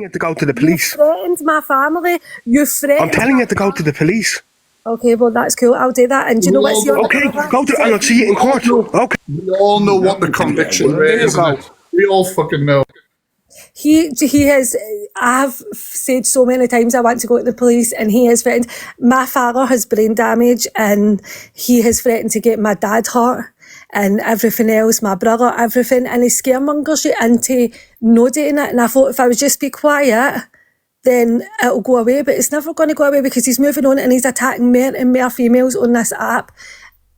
You to go to the You police. threatened my family. You threatened. I'm telling you to go to the police. Okay, well that's cool. I'll do that. And do you know what's the other? Okay, go to and I'll see you in court. Okay. We all know what the conviction rate is. We all fucking know. He has. I've said so many times I want to go to the police, and he has threatened. My father has brain damage, and he has threatened to get my dad hurt and everything else, my brother, everything, and he scaremongers you into no doing it. And I thought if I would just be quiet, then it'll go away. But it's never going to go away because he's moving on and he's attacking more and more females on this app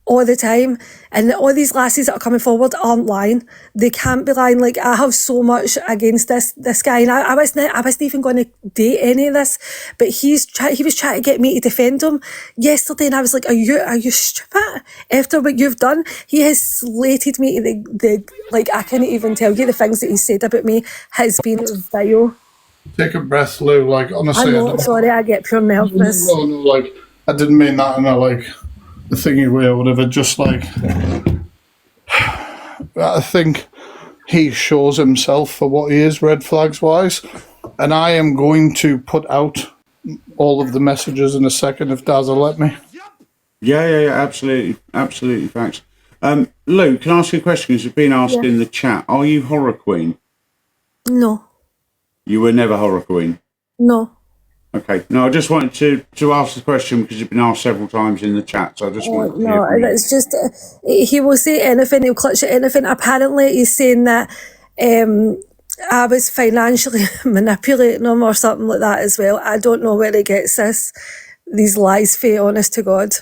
all the time. And all these lasses that are coming forward aren't lying. They can't be lying. Like, I have so much against this guy, and I wasn't even going to date any of this, but he was trying to get me to defend him yesterday, and I was like, are you stupid? After what you've done, he has slated me to the like, I can't even tell you the things that he said about me has been vile. Take a breath, Lou. Like, honestly, I get pure nervous. No, like, I didn't mean that in a, like, the thingy way or whatever. Just like, I think he shows himself for what he is, red flags wise, and I am going to put out all of the messages in a second if Daz will let me. Yeah, absolutely, thanks. Lou, can I ask you a question? Because you've been asked in the chat. Are you Horror Queen? No. You were never Horror Queen? No. Okay. No, I just wanted to ask the question because you've been asked several times in the chat, so I just wanted to hear from you. It's just, he will say anything, he'll clutch at anything. Apparently, he's saying that I was financially manipulating him or something like that as well. I don't know where he gets these lies for, honest to God.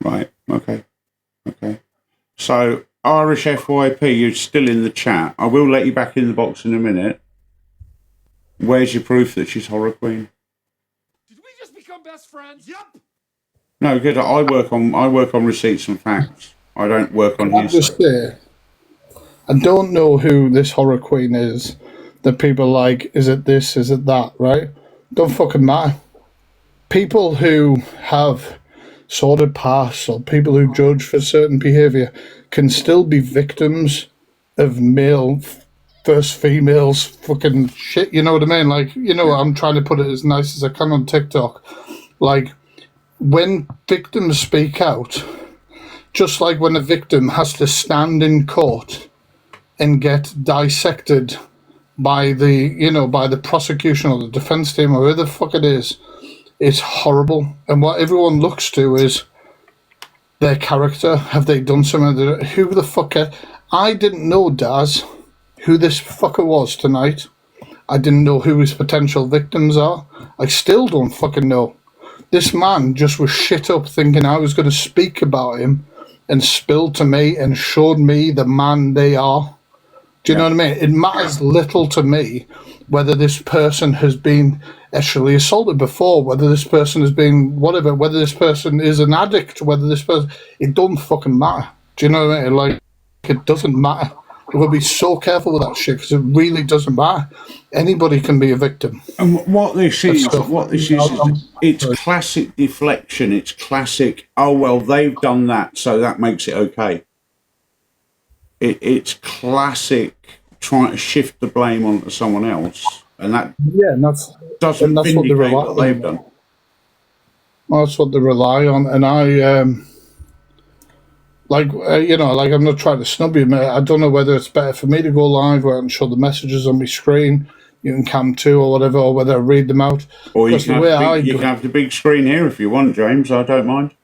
Right, okay. So, Irish FYP, you're still in the chat. I will let you back in the box in a minute. Where's your proof that she's Horror Queen? Did we just become best friends? Yep. No, good. I work on receipts and facts. I don't work on hearsay. I don't know who this Horror Queen is. That people like, is it this, is it that, right? Don't fucking matter. People who have sordid pasts or people who judge for certain behaviour can still be victims of male first females fucking shit, you know what I mean? Like, you know, I'm trying to put it as nice as I can on TikTok. Like, when victims speak out, just like when a victim has to stand in court and get dissected by the prosecution or the defense team or whoever the fuck it is, it's horrible. And what everyone looks to is their character. Have they done something? Who the fuck? I didn't know, Daz, who this fucker was tonight. I didn't know who his potential victims are. I still don't fucking know. This man just was shit up thinking I was going to speak about him and spilled to me and showed me the man they are. Do you know what I mean? It matters little to me whether this person has been actually assaulted before, whether this person has been whatever, whether this person is an addict, whether this person... It don't fucking matter. Do you know what I mean? Like, it doesn't matter. We'll be so careful with that shit because it really doesn't matter. Anybody can be a victim. And what this is it's classic deflection. It's classic, oh, well, they've done that, so that makes it okay. It's classic trying to shift the blame onto someone else, and that doesn't vindicate what they've done. That's what they rely on, and I... I'm not trying to snub you, mate. I don't know whether it's better for me to go live where I can show the messages on my screen, you can cam too or whatever, or whether I read them out. Or you can have the big screen here if you want, James. I don't mind.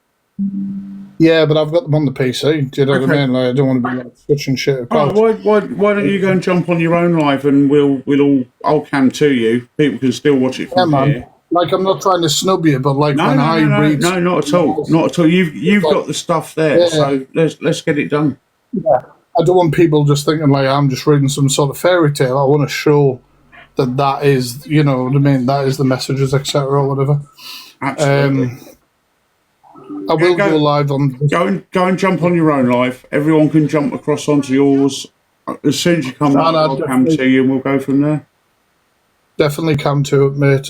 Yeah, but I've got them on the PC. Do you know what I mean? Like, I don't want to be like switching shit across. Why don't you go and jump on your own live and I'll cam to you. People can still watch it from here. Man. Like, I'm not trying to snub you, but like No, not at all. Not at all. You've got the stuff there, so let's get it done. Yeah. I don't want people just thinking like I'm just reading some sort of fairy tale. I want to show that is, you know what I mean, that is the messages, etc. or whatever. Absolutely. I will go live on... Go and jump on your own live. Everyone can jump across onto yours. As soon as you come up, I'll come to you and we'll go from there. Definitely come to it, mate.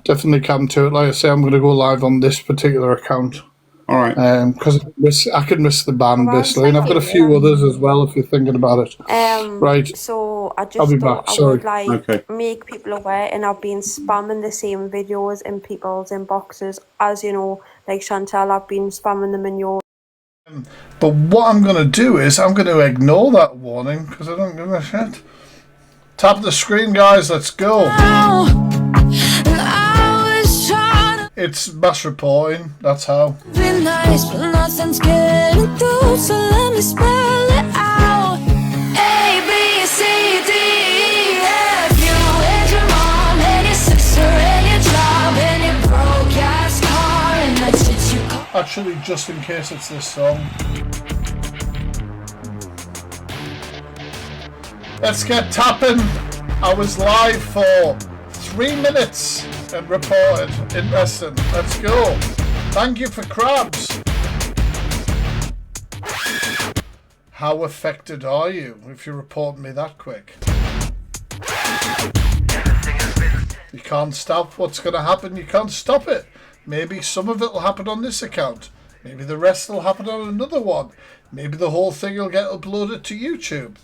Definitely come to it. Like I say, I'm going to go live on this particular account. All right. Because I could miss the ban, basically. And I've got a few others as well, if you're thinking about it. Right. So So I I'll just be thought back, I would sorry. like Okay. make people aware, and I've been spamming the same videos in people's inboxes. As you know, like Chantal, I've been spamming them in your. But what I'm going to do is I'm going to ignore that warning because I don't give a shit. Tap the screen, guys. Let's go. It's mass reporting. That's how. Be nice, but nothing's getting through, so let me spell it out. A, B, C, D, E, F. You and your mom and your sister and your job and your broke ass car and that shit you call. Actually, just in case it's this song. Let's get tapping. I was live for 3 minutes and reported. Interesting. Let's go. Thank you for crabs. How affected are you if you report me that quick? You can't stop what's going to happen. You can't stop it. Maybe some of it will happen on this account. Maybe the rest will happen on another one. Maybe the whole thing will get uploaded to YouTube.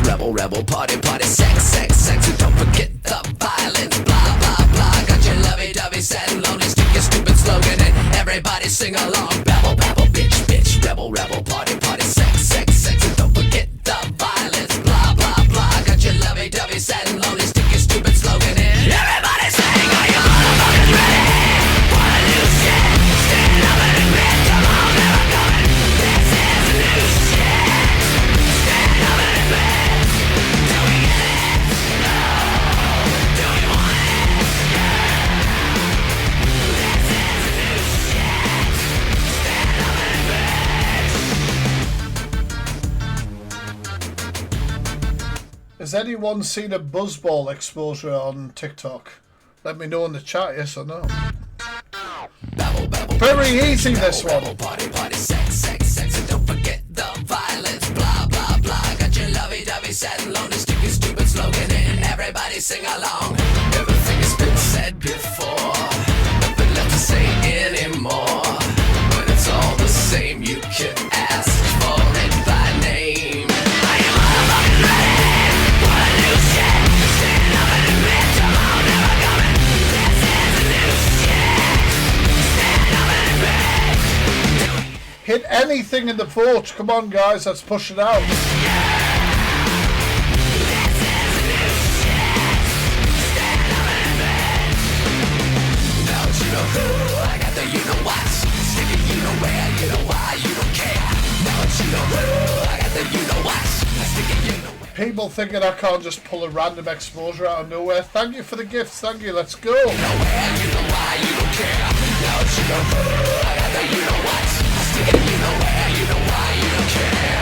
Rebel, rebel, party, party, sex, sex, sex, and don't forget the violence, blah, blah, blah. Got your lovey-dovey, sad and lonely, stick your stupid slogan, and everybody sing along. Babble, babble, bitch, bitch, rebel, rebel, party, party, sex, sex, sex, and don't forget the violence, blah, blah, blah. Got your lovey-dovey, sad and lonely, stick your stupid slogan, and everybody sing. Are you motherfuckers ready? Wanna do shit? Stand up and admit, come on, never coming. This is new shit. Stand up and admit. Has anyone seen a buzzball exposure on TikTok? Let me know in the chat, yes or no. Very easy, this one. Party, party, sex, sex, sex, and don't forget the violence, blah, blah, blah. Got your lovey-dovey, sad and lonely, stick your stupid slogan in. Everybody sing along. Everything has been said before. Nothing left to say anymore. When it's all the same, you can ask for it by name. Are you motherfucking ready? Wanna do shit? Stand up and admit, come on, never coming. This is new shit. Stand up and admit. Hit anything in the vote. Come on, guys, let's push it out. You know who, I got the you know what. Stick it, you know where, you know why, you don't care. Now that you know who, I got the you know what. Stick it, you know where. People thinking I can't just pull a random exposure out of nowhere. Thank you for the gifts. Thank you. Let's go. You know where, you know why, you don't care. Now that you know who, I got the you know what. Stick it, you know where, you know why, you don't care.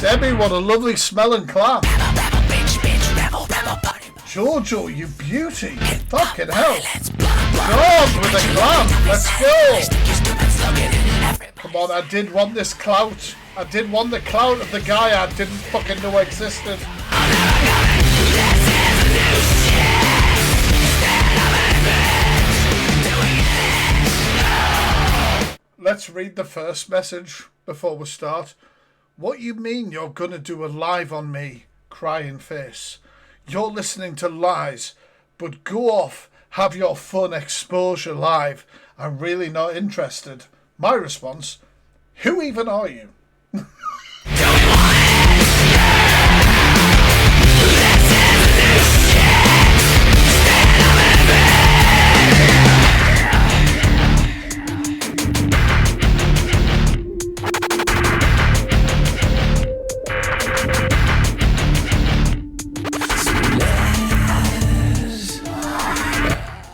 Debbie, what a lovely smelling clap. Rebel, bitch, bitch, rebel, rebel, party. Jojo, you beauty. Fucking hell. God with a clap. Let's go. Stick your stupid slogan in everybody. Come on, I did want this clout. I did want the clout of the guy I didn't fucking know existed. Let's read the first message before we start. What you mean you're gonna do a live on me? Crying face. You're listening to lies, but go off, have your fun exposure live. I'm really not interested. My response, who even are you?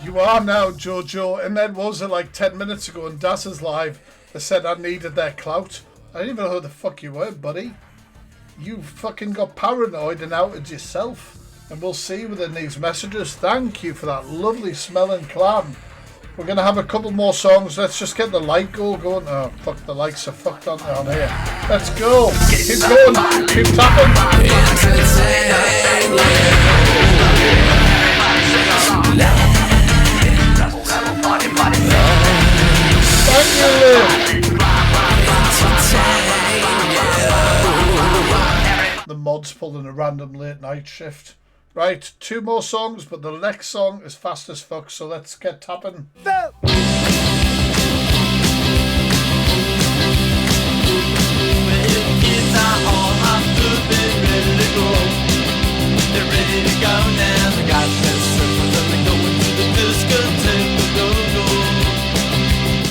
You are now, Jojo, and then what was it like 10 minutes ago on Das's live? They said I needed their clout. I didn't even know who the fuck you were, buddy. You fucking got paranoid and outed yourself. And we'll see within these messages. Thank you for that lovely smelling clam. We're going to have a couple more songs. Let's just get the like goal going. Oh, fuck, the likes are fucked on here. Let's go. Keep going. Keep tapping. just pulled in a random late night shift. Right, 2 more songs, but the next song is fast as fuck, so let's get tapping.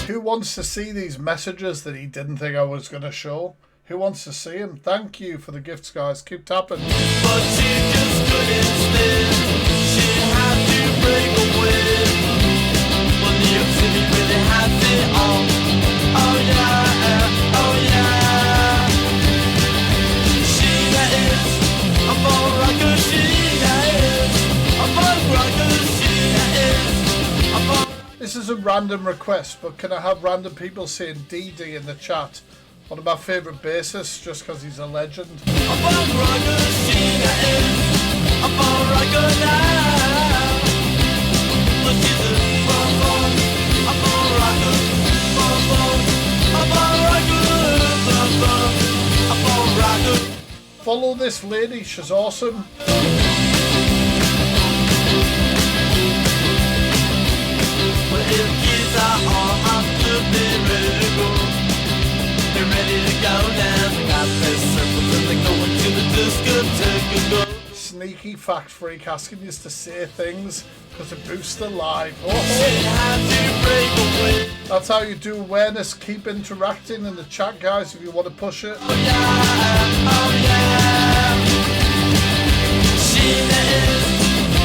Who wants to see these messages that he didn't think I was going to show? Who wants to see him? Thank you for the gifts, guys. Keep tapping. But she just couldn't stand. She had to break away. Well, New York City really has it all. Oh yeah, oh yeah. Sheena is a ball rocker. Sheena is a ball rocker. Sheena is a ball. This is a random request, but can I have random people saying DD in the chat? One of my favourite bassists, just because he's a legend. A ball rocker. Sheena is a ball rocker now. But she's a ball rocker. A ball rocker. Follow this lady, she's awesome. Well, if kids are all up to be ready to go. They're ready to go down. They got their circles and they're going to the discotheque and go. Sneaky fact freak asking you to say things because it boosts the live. She had to break away. That's how you do awareness. Keep interacting in the chat, guys, if you want to push it. Oh yeah, oh yeah. Sheena is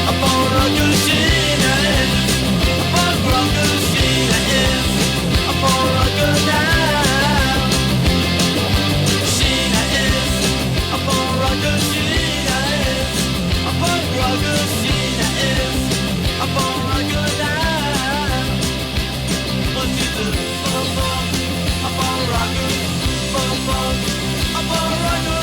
a ball rocker. Sheena is a ball rocker. Sheena is a ball rocker now. Sheena is a ball rocker. Sheena is a ball rocker. Sheena is a ball rocker now. But she's a ball rocker. Ball rocker. A ball rocker.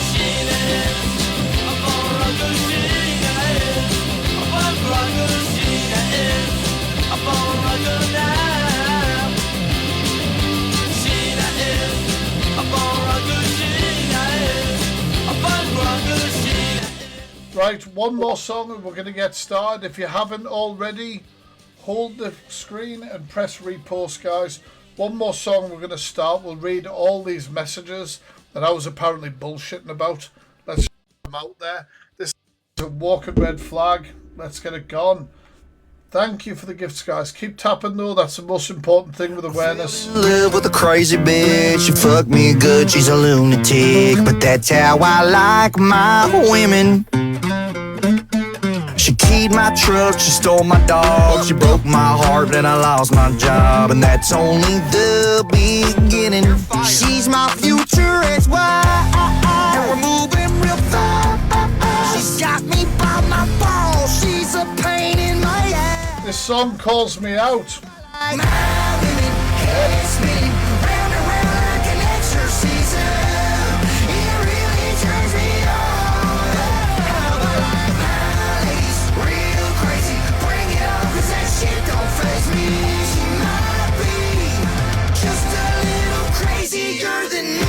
Sheena is a ball rocker. Sheena is a ball rocker. Sheena is a ball rocker now. Sheena is a ball rocker. Sheena is a ball rocker. Sheena. Right, one more song and we're going to get started. If you haven't already, hold the screen and press repost, guys. One more song we're going to start. We'll read all these messages that I was apparently bullshitting about. Let's get them out there. This is a walking red flag. Let's get it gone. Thank you for the gifts, guys. Keep tapping, though. That's the most important thing with awareness. Live with a crazy bitch. She fuck me good. She's a lunatic, but that's how I like my women. She keyed my truck, she stole my dog, she broke my heart, then I lost my job, and that's only the beginning. She's my future ex-wife, and we're moving real fast. She's got me by my balls, she's a pain in my ass. This song calls me out. My women hates me, round and round like an exorcism. It really turns me on. How I like my ladies real crazy. Bring it on, 'cause that shit don't faze me. She might be just a little crazier than me.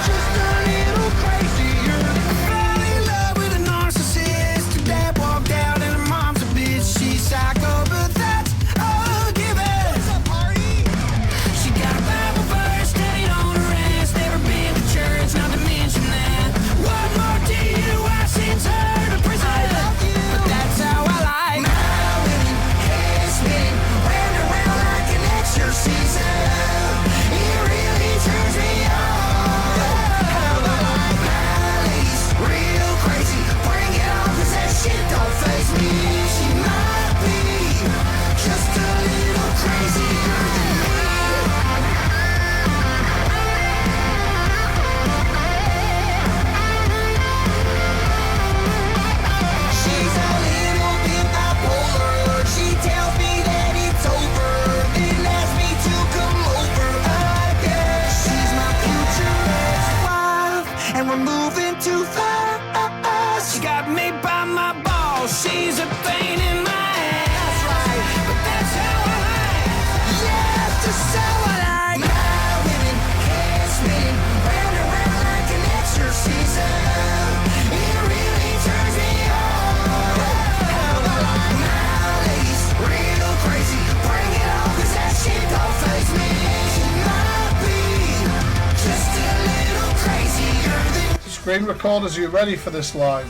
Just a little crazier. Fell in love with a narcissist. Dad walked out screen recorders, are you ready for this live?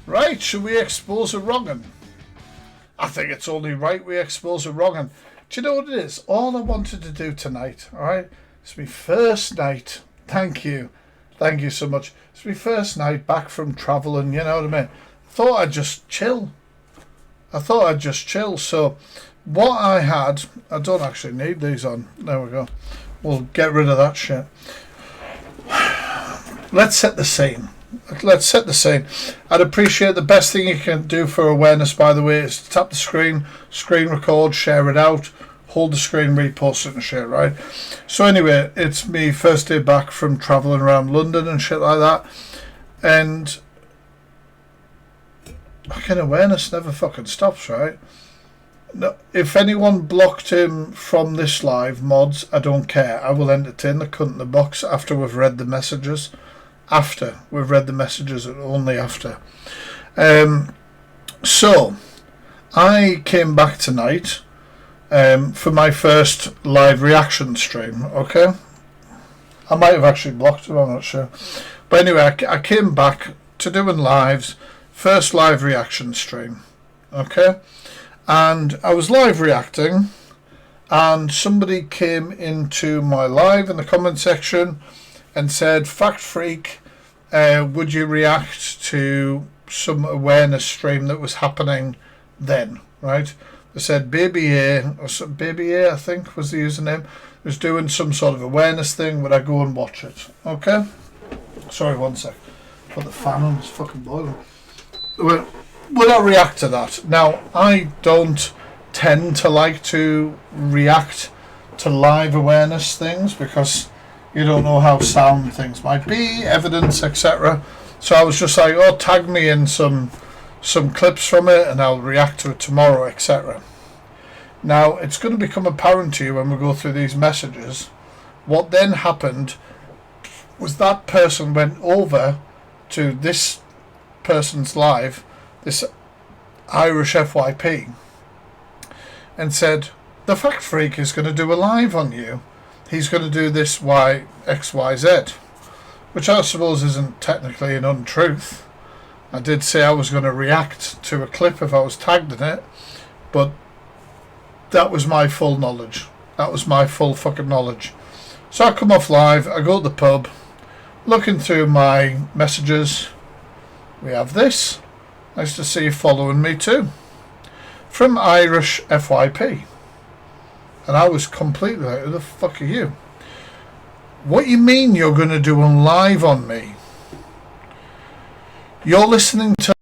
Right, should we expose a wrong'un? I think it's only right we expose a wrong'un. Do you know what it is? All I wanted to do tonight, alright? It's my first night. Thank you. Thank you so much. It's my first night back from travelling, you know what I mean? Thought I'd just chill. So what I had, I don't actually need these on. There we go. We'll get rid of that shit. Let's set the scene. I'd appreciate the best thing you can do for awareness, by the way, is to tap the screen record, share it out, hold the screen, repost it and share, right? So anyway, it's me first day back from travelling around London and shit like that. And fucking awareness never fucking stops, right? No, if anyone blocked him from this live, mods, I don't care. I will entertain the cunt in the box after we've read the messages. And only after. So I came back tonight for my first live reaction stream. Okay, I might have actually blocked him, I'm not sure, but anyway, I came back to doing lives, first live reaction stream. Okay, and I was live reacting, and somebody came into my live in the comment section and said, Fact Freak, would you react to some awareness stream that was happening then, right? They said Baby A, Baby A I think was the username, was doing some sort of awareness thing. Would I go and watch it? Okay. Sorry, one sec. Put the fan on, it's fucking boiling. Would I react to that? Now, I don't tend to like to react to live awareness things because you don't know how sound things might be, evidence, etc. So I was just like, oh, tag me in some clips from it and I'll react to it tomorrow, etc. Now, it's going to become apparent to you when we go through these messages. What then happened was that person went over to this person's live, this Irish FYP, and said, the Fact Freak is going to do a live on you. He's going to do this XYZ, which I suppose isn't technically an untruth. I did say I was going to react to a clip if I was tagged in it, but that was my full knowledge. That was my full fucking knowledge. So I come off live, I go to the pub, looking through my messages. We have this. Nice to see you following me too. From Irish FYP. And I was completely like, who the fuck are you? What you mean you're going to do a live on me? You're listening to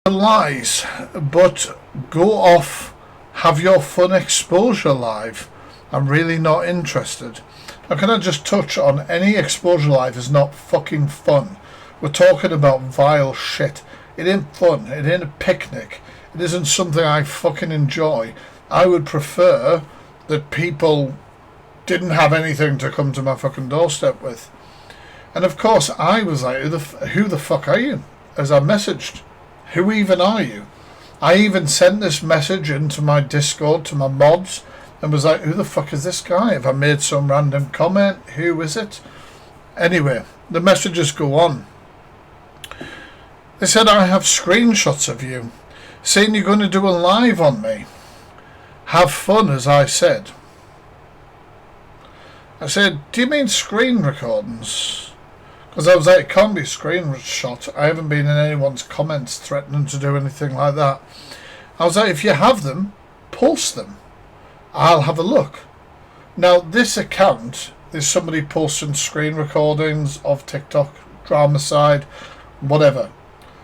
lies, but go off, have your fun exposure live. I'm really not interested. Now can I just touch on any exposure live is not fucking fun. We're talking about vile shit. It ain't fun. It ain't a picnic. It isn't something I fucking enjoy. I would prefer that people didn't have anything to come to my fucking doorstep with. And of course I was like, who the fuck are you? As I messaged, who even are you? I even sent this message into my Discord to my mods and was like, who the fuck is this guy? Have I made some random comment? Who is it? Anyway, the messages go on. They said, I have screenshots of you saying you're going to do a live on me. Have fun, as I said. I said, do you mean screen recordings? Because I was like, it can't be a screenshot. I haven't been in anyone's comments threatening to do anything like that. I was like, if you have them, post them. I'll have a look. Now, this account is somebody posting screen recordings of TikTok, Dramacide, whatever.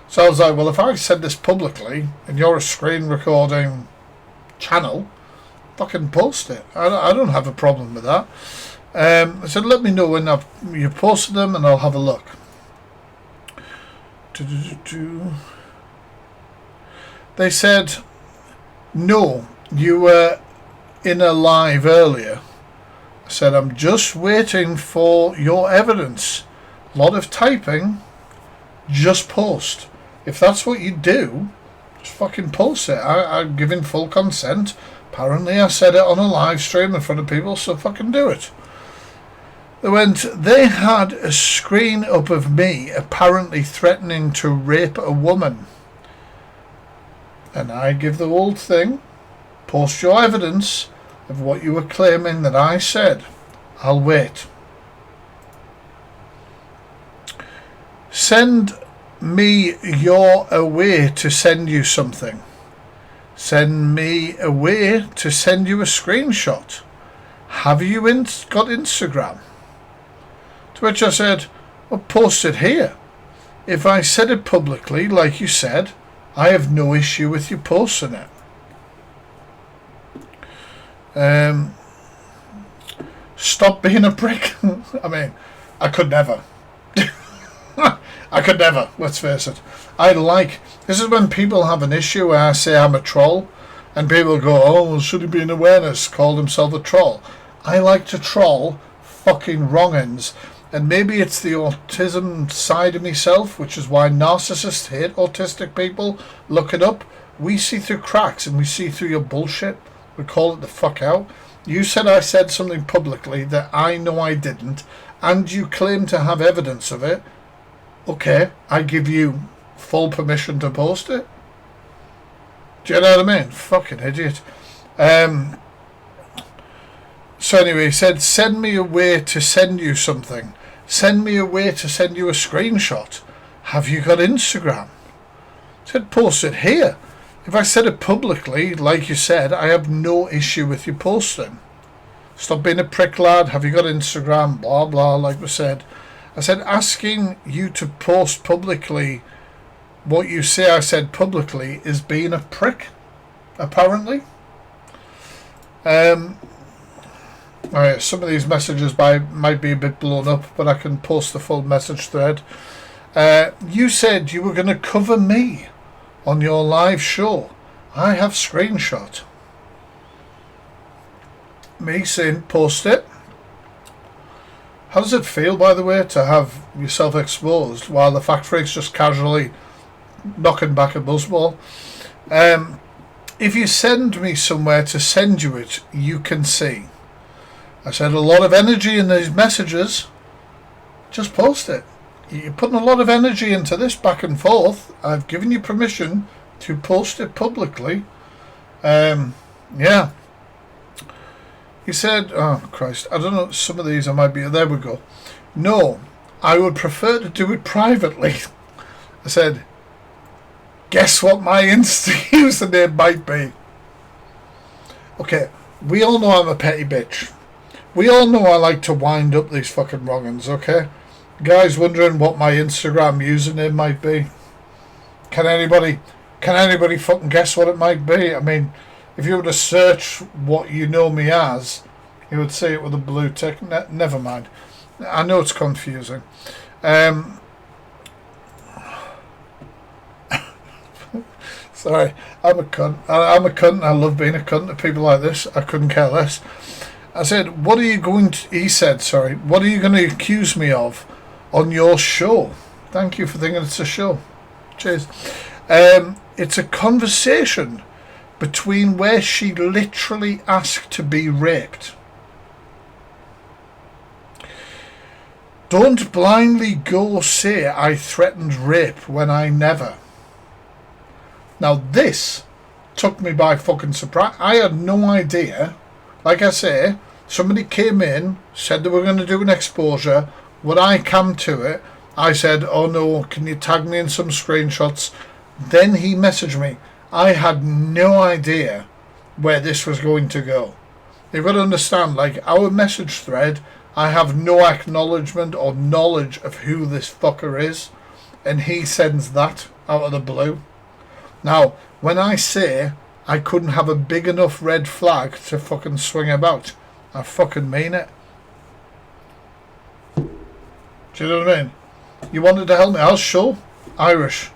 So I was like, well, if I said this publicly and you're a screen recording channel, fucking post it. I don't have a problem with that. I said, let me know when you posted them and I'll have a look. They said, no, you were in a live earlier. I said, I'm just waiting for your evidence. A lot of typing, just post. If that's what you do, just fucking post it. I'm giving full consent. Apparently I said it on a live stream in front of people, so fucking do it. They had a screen up of me apparently threatening to rape a woman. And I give the old thing, post your evidence of what you were claiming that I said. I'll wait. Send me your way to send you something. Send me a way to send you a screenshot. Have you got Instagram? To which I said, well, post it here. If I said it publicly, like you said, I have no issue with you posting it. Stop being a prick. I mean, I could never. I could never, let's face it. This is when people have an issue where I say I'm a troll, and people go, oh, well, should he be in awareness, called himself a troll. I like to troll fucking wrong'uns, and maybe it's the autism side of myself, which is why narcissists hate autistic people. Look it up. We see through cracks, and we see through your bullshit. We call it the fuck out. You said I said something publicly that I know I didn't, and you claim to have evidence of it. Okay, I give you full permission to post it. Do you know what I mean? Fucking idiot. So anyway, he said, send me a way to send you something. Send me a way to send you a screenshot. Have you got Instagram? I said, post it here. If I said it publicly, like you said, I have no issue with you posting. Stop being a prick, lad. Have you got Instagram? Blah, blah, like we said. I said, asking you to post publicly what you say I said publicly is being a prick, apparently. Alright, some of these messages might be a bit blown up, but I can post the full message thread. You said you were going to cover me on your live show. I have screenshot. Me saying, post it. How does it feel, by the way, to have yourself exposed while the fact freak's just casually knocking back a buzzball? If you send me somewhere to send you it, you can see. I said a lot of energy in these messages. Just post it. You're putting a lot of energy into this back and forth. I've given you permission to post it publicly. Yeah. He said, oh Christ, I don't know, some of these I might be, there we go. No, I would prefer to do it privately. I said, guess what my Insta username might be? Okay, we all know I'm a petty bitch. We all know I like to wind up these fucking wrong'uns, okay? Guys wondering what my Instagram username might be? Can anybody fucking guess what it might be? I mean, if you were to search what you know me as, you would see it with a blue tick. Never mind. I know it's confusing. Sorry, I'm a cunt. I'm a cunt and I love being a cunt to people like this. I couldn't care less. I said, what are you going to... He said, sorry, what are you going to accuse me of on your show? Thank you for thinking it's a show. Cheers. It's a conversation between where she literally asked to be raped. Don't blindly go say I threatened rape when I never. Now this took me by fucking surprise. I had no idea. Like I say, somebody came in, said they were going to do an exposure. When I come to it, I said, oh no, can you tag me in some screenshots? Then he messaged me. I had no idea where this was going to go. You've got to understand, like our message thread, I have no acknowledgement or knowledge of who this fucker is. And he sends that out of the blue. Now, when I say I couldn't have a big enough red flag to fucking swing about. I fucking mean it. Do you know what I mean? You wanted to help me, I'll show Irish.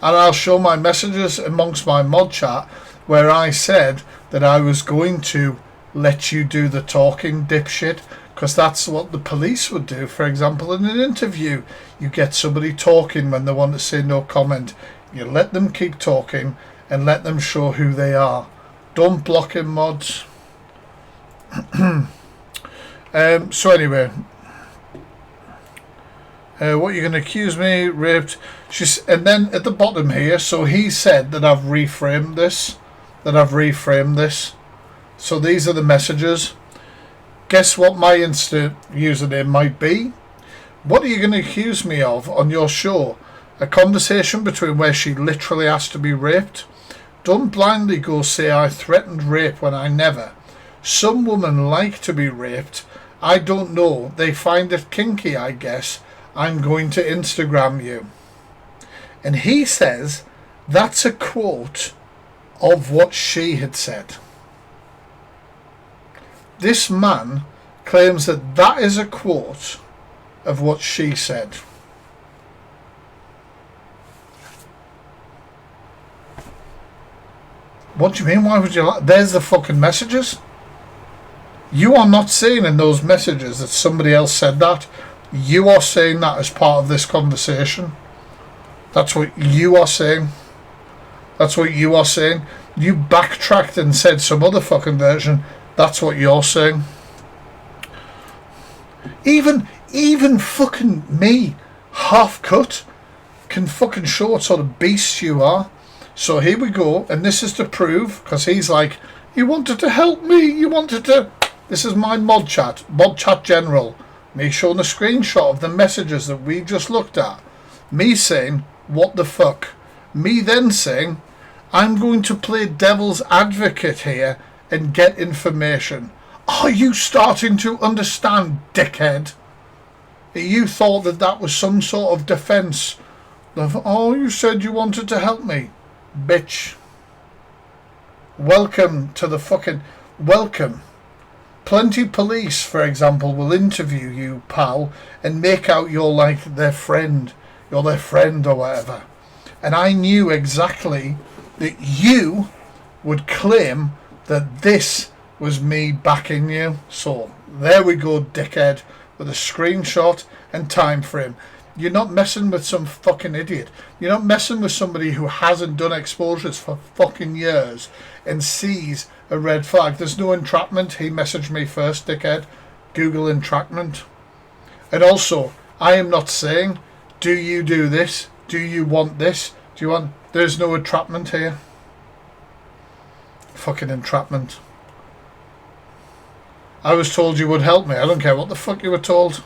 And I'll show my messages amongst my mod chat where I said that I was going to let you do the talking, dipshit, because that's what the police would do. For example, in an interview, you get somebody talking when they want to say no comment. You let them keep talking and let them show who they are. Don't block him, mods. So anyway, what you're going to accuse me, raped. And then at the bottom here, so he said that I've reframed this. So these are the messages. Guess what my Insta username might be? What are you going to accuse me of on your show? A conversation between where she literally asked to be raped? Don't blindly go say I threatened rape when I never. Some women like to be raped. I don't know. They find it kinky, I guess. I'm going to Instagram you. And he says that's a quote of what she had said. This man claims that that is a quote of what she said. What do you mean? Why would you like? There's the fucking messages. You are not saying in those messages that somebody else said that. You are saying that as part of this conversation. That's what you are saying. That's what you are saying. You backtracked and said some other fucking version. That's what you're saying. Even fucking me, half cut, can fucking show what sort of beast you are. So here we go, and this is to prove, because he's like, you wanted to help me, you wanted to... This is my mod chat general. Me showing a screenshot of the messages that we just looked at. Me saying, what the fuck? Me then saying, I'm going to play devil's advocate here and get information. Are you starting to understand, dickhead? You thought that that was some sort of defence. Oh, you said you wanted to help me. Bitch. Welcome to the fucking... Welcome. Plenty police, for example, will interview you, pal, and make out you're like their friend. You're their friend or whatever. And I knew exactly that you would claim that this was me backing you. So, there we go, dickhead, with a screenshot and time frame. You're not messing with some fucking idiot. You're not messing with somebody who hasn't done exposures for fucking years and sees a red flag. There's no entrapment. He messaged me first, dickhead. Google entrapment. And also, I am not saying, do you do this? Do you want this? Do you want... There's no entrapment here. Fucking entrapment. I was told you would help me. I don't care what the fuck you were told.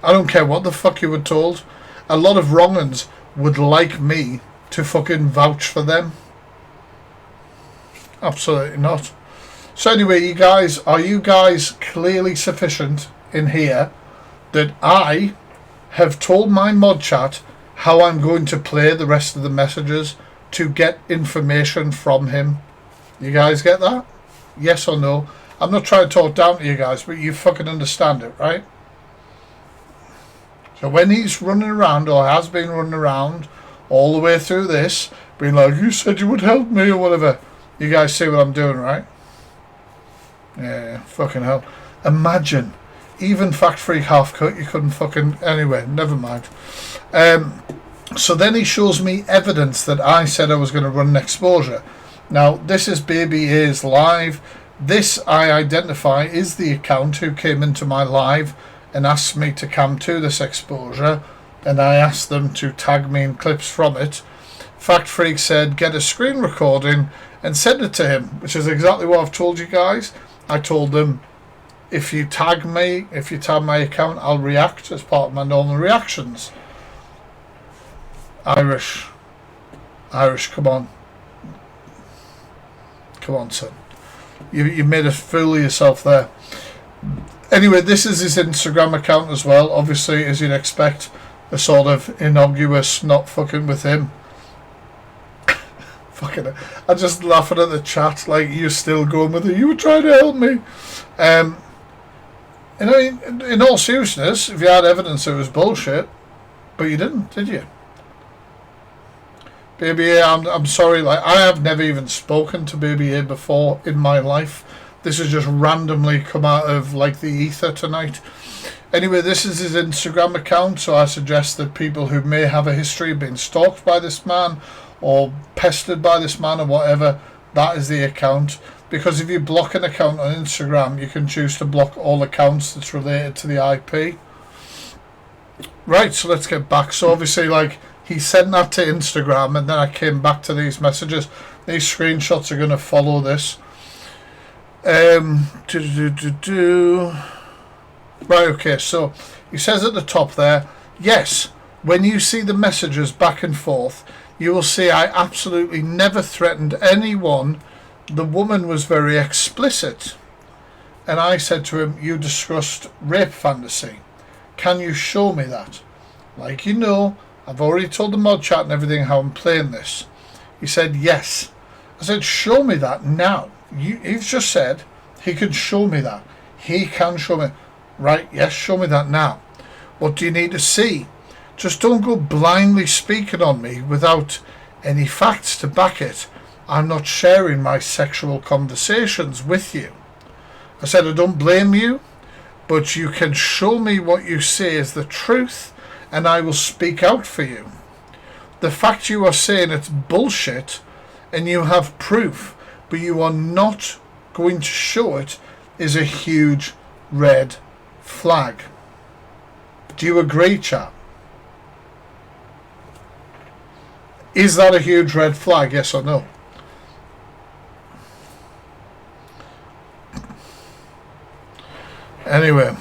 I don't care what the fuck you were told. A lot of wrong-uns would like me to fucking vouch for them. Absolutely not. So anyway, you guys, are you guys clearly sufficient in here that I have told my mod chat how I'm going to play the rest of the messages to get information from him? You guys get that? Yes or no? I'm not trying to talk down to you guys, but you fucking understand it, right? So when he's running around, or has been running around all the way through this, being like, you said you would help me or whatever, you guys see what I'm doing, right? Yeah, fucking hell. Imagine, even Fact Freak half cut, you couldn't fucking... Anyway, never mind. So then he shows me evidence that I said I was going to run an exposure. Now, this is Baby A's live. This I identify is the account who came into my live and asked me to come to this exposure, and I asked them to tag me in clips from it. Fact Freak said get a screen recording and send it to him, which is exactly what I've told you guys. I told them, if you tag me, if you tag my account, I'll react as part of my normal reactions. Irish, come on, son, you made a fool of yourself there. Anyway, this is his Instagram account as well, obviously, as you'd expect, a sort of innocuous not fucking with him. fucking, I'm just laughing at the chat, like, you're still going with it. You were trying to help me. You know, in all seriousness, if you had evidence it was bullshit, but you didn't, did you? Baby A, I'm sorry, like, I have never even spoken to Baby A before in my life. This has just randomly come out of, like, the ether tonight. Anyway, this is his Instagram account, so I suggest that people who may have a history of being stalked by this man or pestered by this man or whatever, that is the account. Because if you block an account on Instagram, you can choose to block all accounts that's related to the IP. Right, so let's get back. So obviously, like, he sent that to Instagram, and then I came back to these messages. These screenshots are going to follow this. Right, okay, so he says at the top there, yes, when you see the messages back and forth, you will see I absolutely never threatened anyone. The woman was very explicit. And I said to him, you discussed rape fantasy. Can you show me that? Like, you know, I've already told the mod chat and everything how I'm playing this. He said, yes. I said, show me that now. You've just said he can show me that. He can show me. Right, yes, show me that now. What do you need to see? Just don't go blindly speaking on me without any facts to back it. I'm not sharing my sexual conversations with you. I said, I don't blame you, but you can show me what you say is the truth, and I will speak out for you. The fact you are saying it's bullshit, and you have proof, but you are not going to show it, is a huge red flag. Do you agree, chat? Is that a huge red flag, yes or no? Anyway,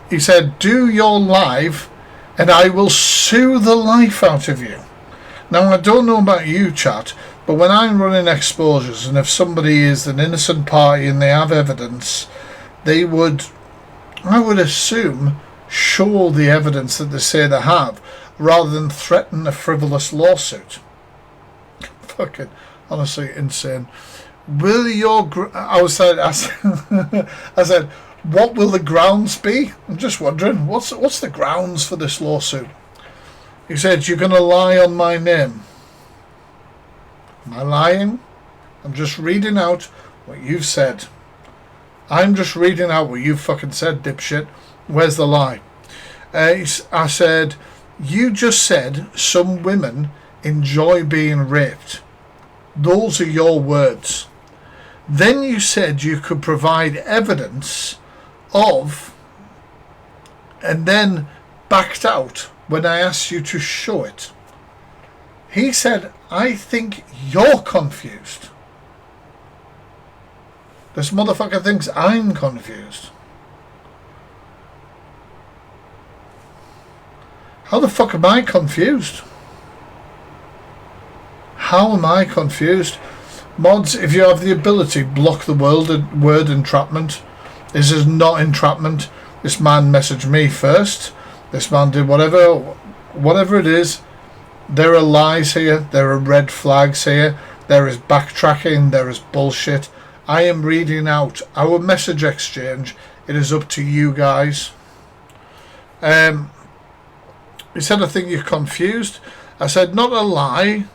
he said, do your live and I will sue the life out of you. Now, I don't know about you, chat, but when I'm running exposures, and if somebody is an innocent party and they have evidence, they would, I would assume, show the evidence that they say they have, rather than threaten a frivolous lawsuit. Fucking, honestly, insane. Will your, I said, what will the grounds be? I'm just wondering, what's the grounds for this lawsuit? He said, you're going to lie on my name. Am I lying? I'm just reading out what you've said. I'm just reading out what you fucking said, dipshit. Where's the lie? I said, you just said some women enjoy being raped. Those are your words. Then you said you could provide evidence of, and then backed out when I asked you to show it. He said, I think you're confused. This motherfucker thinks I'm confused. How the fuck am I confused? How am I confused? Mods, if you have the ability, block the word entrapment. This is not entrapment. This man messaged me first. This man did whatever it is. There are lies here. There are red flags here. There is backtracking. There is bullshit. I am reading out our message exchange. It is up to you guys. He said, I think you're confused. I said, not a lie.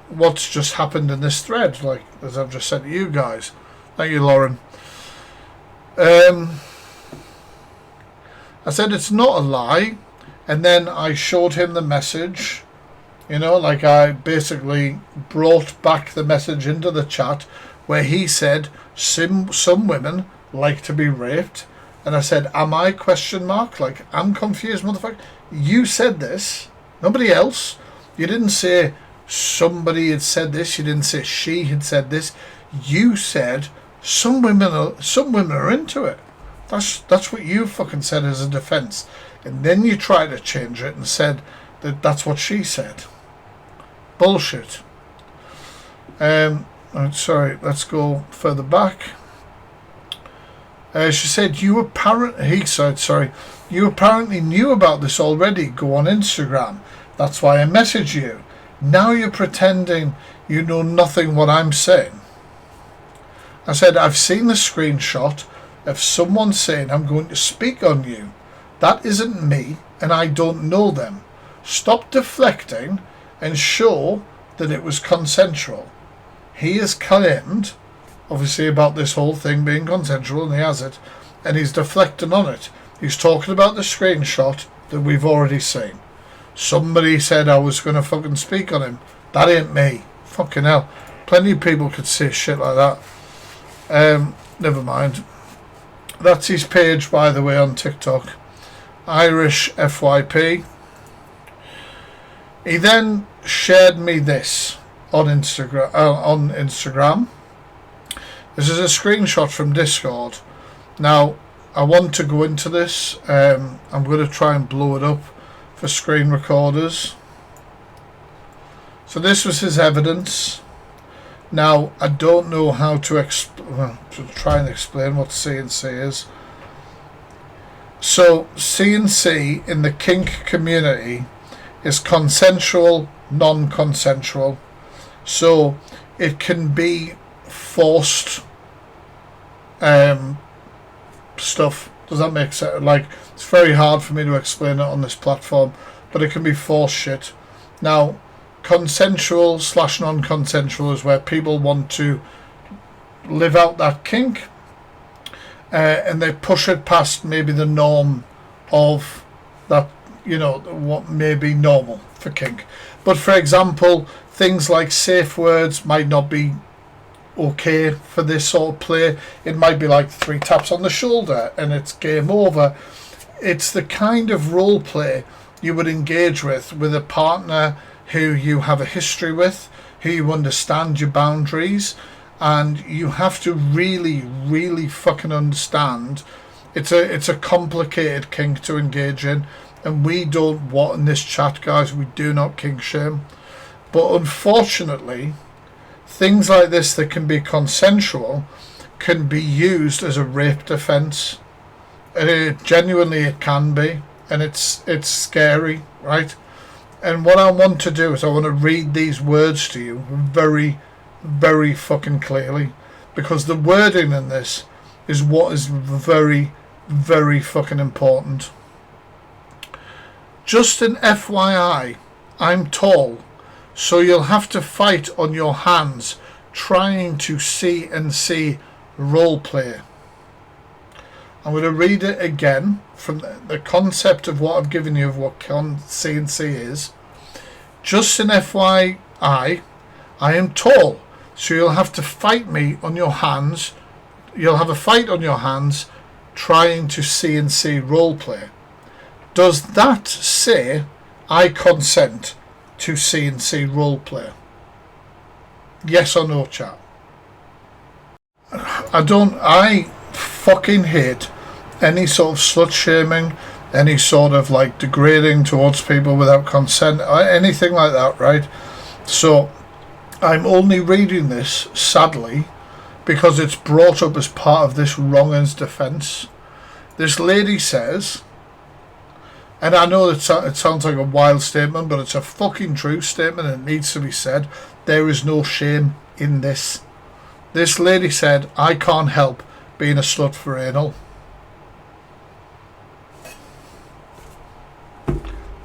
What's just happened in this thread, like as I've just said to you guys. Thank you, Lauren. I said it's not a lie, and then I showed him the message. You know, like I basically brought back the message into the chat where he said some women like to be raped, and I said, am I ? Like, I'm confused, motherfucker. You said this, nobody else. You didn't say somebody had said this. You didn't say she had said this. You said some women are into it. That's what you fucking said as a defense, and then you tried to change it and said that that's what she said. Bullshit. Sorry, let's go further back. She said you apparently knew about this already. Go on Instagram. That's why I messaged you. Now you're pretending you know nothing what I'm saying. I said, I've seen the screenshot of someone saying I'm going to speak on you. That isn't me, and I don't know them. Stop deflecting and show that it was consensual. He has claimed, obviously, about this whole thing being consensual, and he has it, and he's deflecting on it. He's talking about the screenshot that we've already seen. Somebody said I was going to fucking speak on him. That ain't me. Fucking hell. Plenty of people could say shit like that. Never mind. That's his page, by the way, on TikTok. Irish FYP. He then shared me this on Instagram. This is a screenshot from Discord. Now, I want to go into this. I'm going to try and blow it up for screen recorders. So this was his evidence. Now, I don't know how to try and explain what CNC is. So, CNC in the kink community is consensual, non-consensual. So, it can be forced stuff. Does that make sense? Like, it's very hard for me to explain it on this platform, but it can be forced shit. Now, consensual / non-consensual is where people want to live out that kink, and they push it past maybe the norm of that, you know, what may be normal for kink. But for example, things like safe words might not be okay for this sort of play. It might be like 3 taps on the shoulder and it's game over. It's the kind of role play you would engage with a partner who you have a history with, who you understand your boundaries, and you have to really fucking understand. It's a complicated kink to engage in, and we don't want in this chat, guys, we do not kink shame. But unfortunately, things like this that can be consensual can be used as a rape defense. And genuinely it can be, and it's scary, right? And what I want to do is I want to read these words to you very, very fucking clearly, because the wording in this is what is very, very fucking important. Just an FYI, I'm tall, so you'll have to fight on your hands trying to CNC roleplay. I'm going to read it again from the concept of what I've given you of what CNC is. Just an FYI, I am tall, so you'll have to fight me on your hands. You'll have a fight on your hands trying to CNC roleplay. Does that say I consent to CNC roleplay? Yes or no, chat? I fucking hate any sort of slut shaming, any sort of like degrading towards people without consent, or anything like that, right? So I'm only reading this, sadly, because it's brought up as part of this wrong'un's defence. This lady says, and I know it sounds like a wild statement, but it's a fucking true statement and it needs to be said. There is no shame in this. This lady said, I can't help being a slut for anal.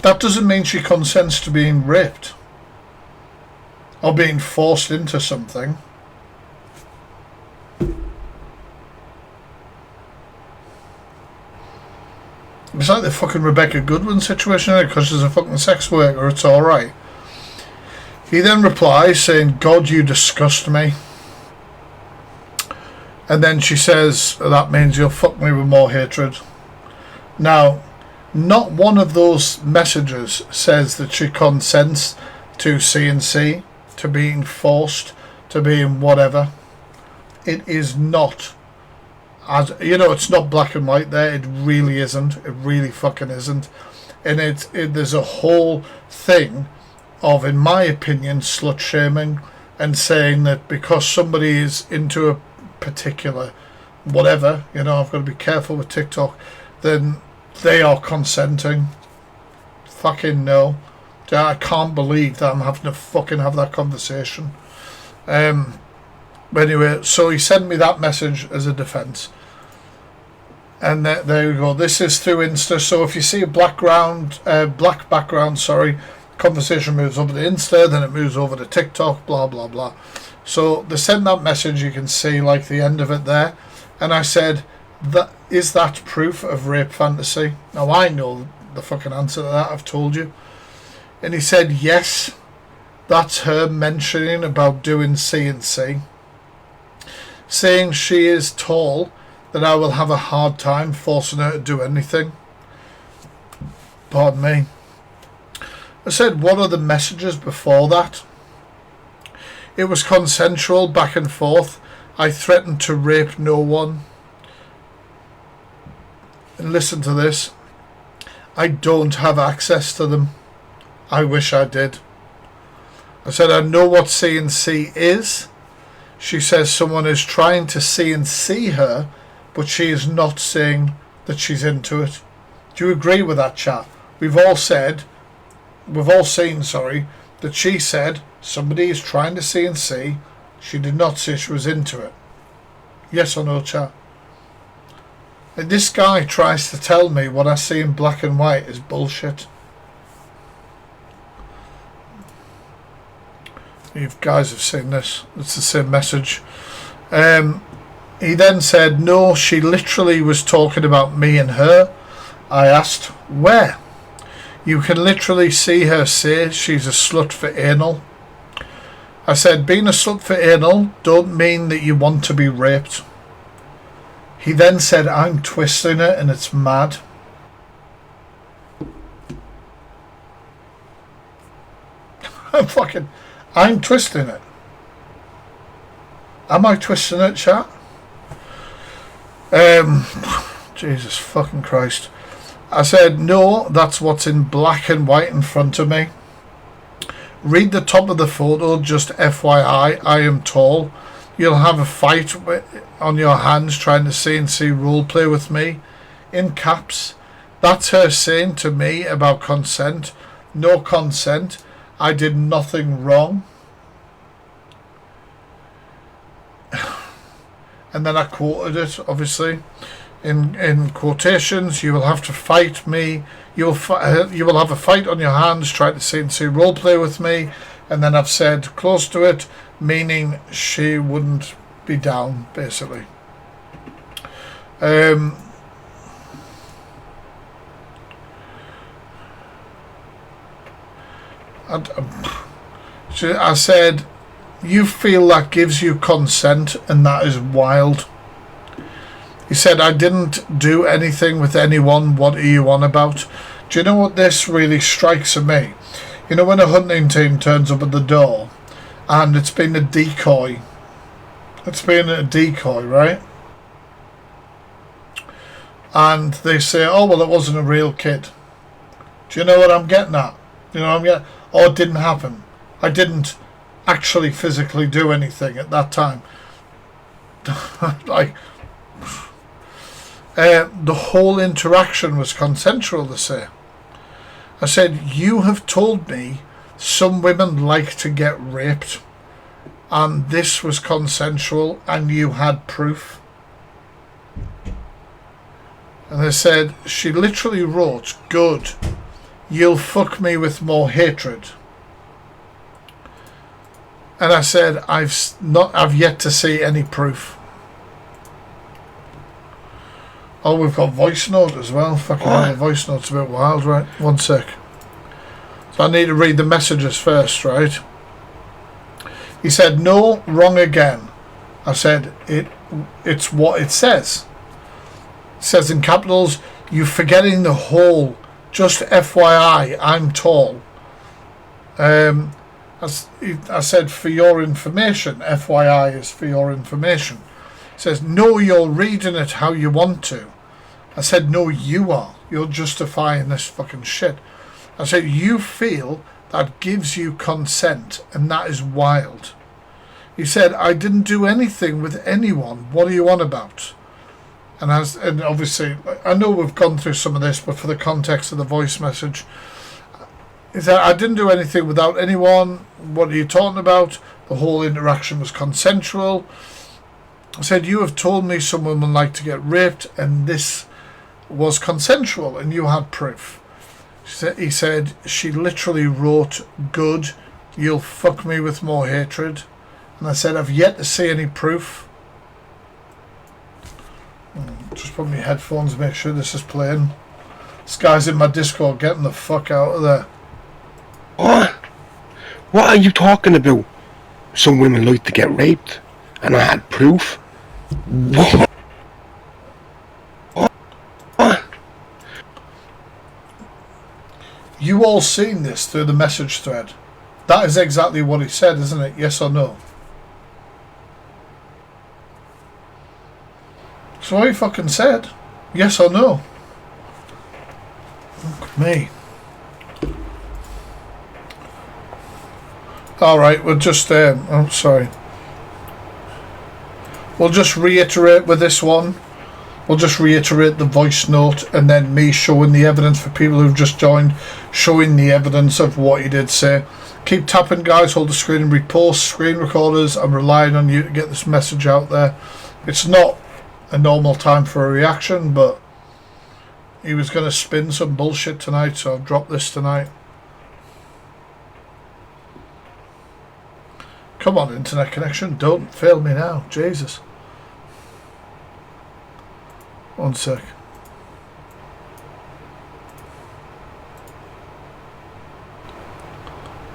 That doesn't mean she consents to being raped or being forced into something. It's like the fucking Rebecca Goodwin situation, because she's a fucking sex worker, it's alright. He then replies saying, God, you disgust me. And then she says, that means you'll fuck me with more hatred. Now, not one of those messages says that she consents to CNC, to being forced, to being whatever. It is not. As you know, it's not black and white there. It really isn't. It really fucking isn't. And there's a whole thing of, in my opinion, slut shaming and saying that because somebody is into a particular whatever, you know, I've got to be careful with TikTok, then they are consenting. Fucking no. I can't believe that I'm having to fucking have that conversation. But anyway, so he sent me that message as a defence. And there we go. This is through Insta. So if you see a black background, conversation moves over to Insta, then it moves over to TikTok, blah, blah, blah. So they sent that message, you can see like the end of it there. And I said, is that proof of rape fantasy? Now I know the fucking answer to that, I've told you. And he said, yes, that's her mentioning about doing C&C. Saying she is tall, that I will have a hard time forcing her to do anything. Pardon me. I said, what are the messages before that? It was consensual back and forth. I threatened to rape no one. And listen to this. I don't have access to them. I wish I did. I said, I know what C&C is. She says someone is trying to C&C her, but she is not saying that she's into it. Do you agree with that, chat? We've all seen, that she said somebody is trying to C&C. She did not say she was into it. Yes or no, chat? And this guy tries to tell me what I see in black and white is bullshit. You guys have seen this. It's the same message. He then said, no, she literally was talking about me and her. I asked, where? You can literally see her say she's a slut for anal. I said, being a slut for anal don't mean that you want to be raped. He then said, I'm twisting it and it's mad. I'm twisting it. Am I twisting it, chat? Jesus fucking Christ. I said, no, that's what's in black and white in front of me. Read the top of the photo, just FYI, I am tall. You'll have a fight on your hands trying to C&C roleplay with me. In caps. That's her saying to me about consent. No consent. I did nothing wrong. And then I quoted it, obviously, in quotations. You will have to fight me. You will have a fight on your hands trying to C&C roleplay with me. And then I've said close to it, meaning she wouldn't be down, basically. I said, you feel that gives you consent, and that is wild. He said, I didn't do anything with anyone. What are you on about? Do you know what this really strikes at me? You know when a hunting team turns up at the door and it's been a decoy. It's been a decoy, right? And they say, oh, well, it wasn't a real kid. Do you know what I'm getting at? You know what I'm getting at? Oh, it didn't happen. I didn't actually physically do anything at that time. Like, the whole interaction was consensual, they say. I said, you have told me some women like to get raped, and this was consensual, and you had proof. And they said, she literally wrote, good, you'll fuck me with more hatred. And I said, I've yet to see any proof. Oh, we've got voice note as well. Fucking hell, the voice note's a bit wild, right? 1 sec. So I need to read the messages first, right? He said, no, wrong again. I said, it's what it says. It says in capitals, you're forgetting the whole. Just FYI, I'm tall. I said, for your information. FYI is for your information. It says, no, you're reading it how you want to. I said, no, you are. You're justifying this fucking shit. I said, you feel that gives you consent, and that is wild. He said, I didn't do anything with anyone. What are you on about? And obviously, I know we've gone through some of this, but for the context of the voice message, He said, I didn't do anything without anyone. What are you talking about? The whole interaction was consensual. I said, you have told me some women like to get raped, and this was consensual, and you had proof. He said, she literally wrote, good, you'll fuck me with more hatred. And I said, I've yet to see any proof. Just put my headphones, make sure this is playing. This guy's in my Discord, getting the fuck out of there. What? What are you talking about? Some women like to get raped, and I had proof. What? What? You all seen this through the message thread. That is exactly what he said, isn't it? Yes or no? So what he fucking said. Yes or no? Look at me. Alright, we'll just oh sorry. We'll just reiterate with this one. We'll just reiterate the voice note, and then me showing the evidence for people who've just joined, showing the evidence of what he did say. Keep tapping, guys. Hold the screen and repost screen recorders. I'm relying on you to get this message out there. It's not a normal time for a reaction, but he was going to spin some bullshit tonight, so I've dropped this tonight. Come on, internet connection. Don't fail me now. Jesus. One sec.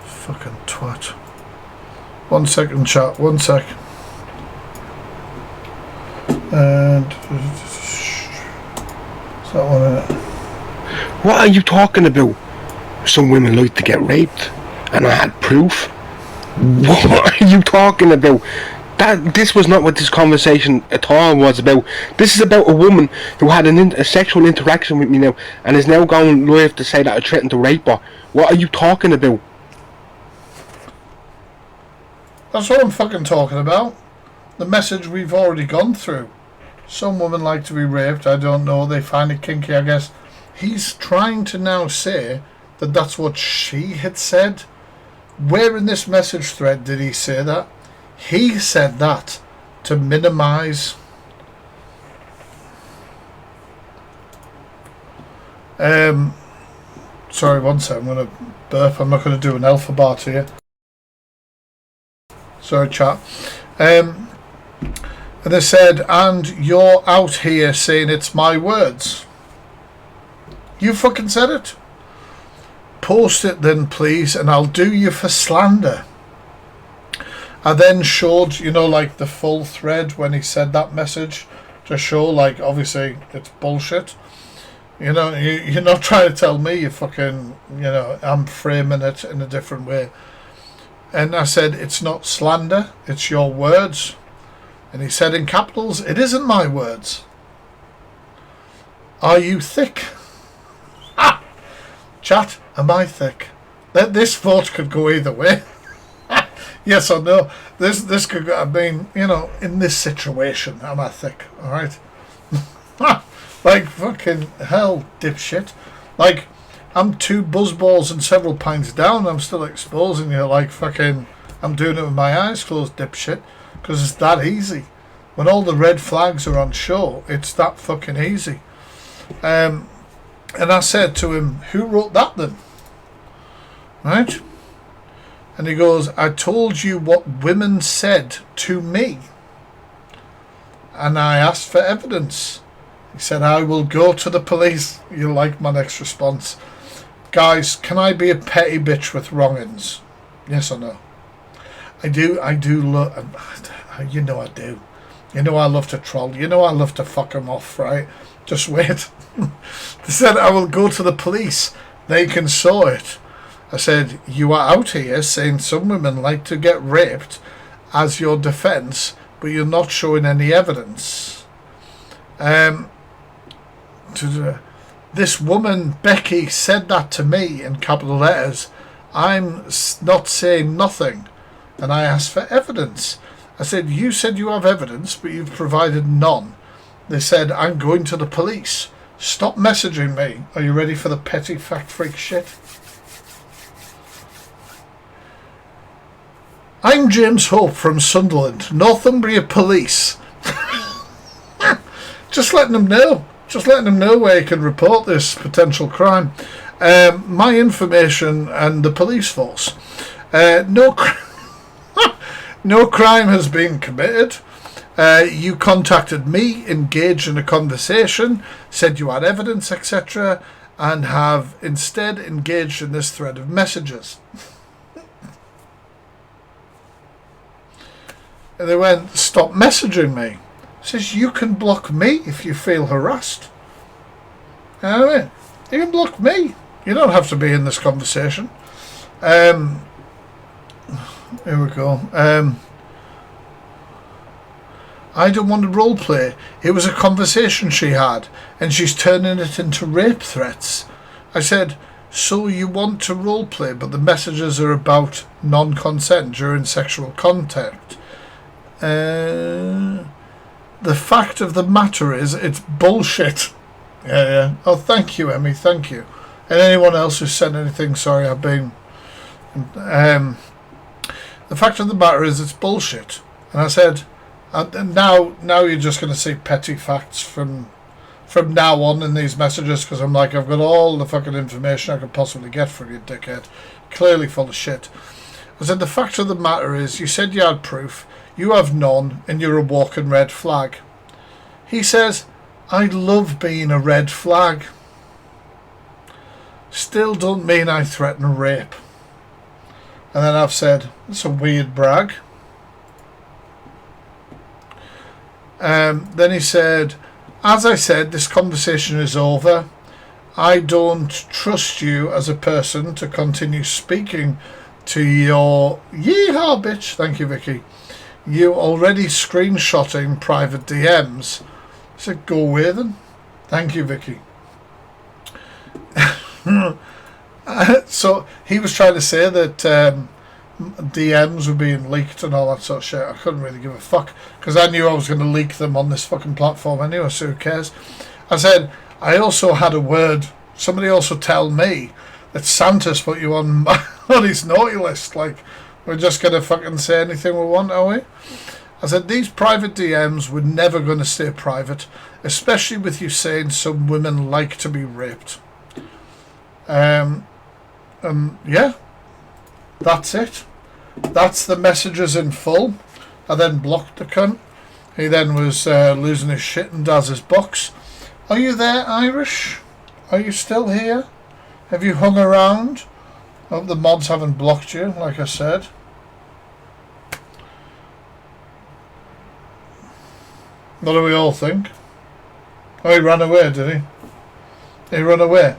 Fucking twat. 1 second, chat. 1 sec. And is that one in it? What are you talking about? Some women like to get raped, and I had proof. What are you talking about? This was not what this conversation at all was about. This is about a woman who had a sexual interaction with me now, and is now going live to say that I threatened to rape her. What are you talking about? That's what I'm fucking talking about. The message we've already gone through. Some women like to be raped. I don't know. They find it kinky, I guess. He's trying to now say that that's what she had said. Where in this message thread did he say that? He said that to minimise. Sorry, 1 second. I'm going to burp. I'm not going to do an alpha bar to you. Sorry, chat. And they said, and you're out here saying it's my words. You fucking said it. Post it then, please, and I'll do you for slander. I then showed, you know, like the full thread when he said that message to show, like, obviously it's bullshit. You know, you're not trying to tell me you fucking, you know, I'm framing it in a different way. And I said, it's not slander, it's your words. And he said in capitals, it isn't my words. Are you thick? Ah! Chat, am I thick? This vote could go either way. Yes or no? This could go, I mean, you know, in this situation, am I thick? Alright? Like, fucking hell, dipshit. Like, I'm 2 buzzballs and several pints down, I'm still exposing you like fucking, I'm doing it with my eyes closed, dipshit. Because it's that easy. When all the red flags are on show, it's that fucking easy. And I said to him, who wrote that then? Right? And he goes, I told you what women said to me. And I asked for evidence. He said, I will go to the police. You like my next response. Guys, can I be a petty bitch with wrongins? Yes or no? I do love, you know I do. You know I love to troll. You know I love to fuck them off, right? Just wait. They said, I will go to the police. They can saw it. I said, you are out here saying some women like to get raped as your defence, but you're not showing any evidence. This woman, Becky, said that to me in capital letters. I'm not saying nothing. And I asked for evidence. I said, you said you have evidence, but you've provided none. They said, I'm going to the police. Stop messaging me. Are you ready for the petty fact freak shit? I'm James Hope from Sunderland, Northumbria Police. Just letting them know. Just letting them know where you can report this potential crime. My information and the police force. No crime has been committed. You contacted me, engaged in a conversation, said you had evidence, etc., and have instead engaged in this thread of messages. And they went, stop messaging me. Says, you can block me if you feel harassed. You know what I mean? You can block me. You don't have to be in this conversation. Here we go. I don't want to role play. It was a conversation she had, and she's turning it into rape threats. I said, so you want to role play, but the messages are about non-consent during sexual contact. The fact of the matter is, it's bullshit. Yeah. Oh, thank you, Emmy. Thank you. And anyone else who sent anything, sorry, I've been. The fact of the matter is, it's bullshit. And I said, and now you're just going to see petty facts from now on in these messages, because I'm like, I've got all the fucking information I could possibly get from you, dickhead. Clearly full of shit. I said, the fact of the matter is, you said you had proof. You have none, and you're a walking red flag. He says, I love being a red flag. Still don't mean I threaten rape. And then I've said, it's a weird brag. Then he said, as I said, this conversation is over. I don't trust you as a person to continue speaking to your... Yeehaw, bitch. Thank you, Vicky. You already screenshotting private DMs. I said, go away then. Thank you, Vicky. So he was trying to say that DMs were being leaked and all that sort of shit. I couldn't really give a fuck, because I knew I was going to leak them on this fucking platform anyway, so who cares? I said, I also had a word. Somebody also tell me that Santa's put you on his naughty list. Like, we're just going to fucking say anything we want, are we? I said, these private DMs were never going to stay private, especially with you saying some women like to be raped. Yeah, that's it. That's the messages in full. I then blocked the cunt. He then was losing his shit in Daz's box. Are you there, Irish? Are you still here? Have you hung around? Hope the mods haven't blocked you, like I said. What do we all think? Oh, he ran away, did he? He ran away.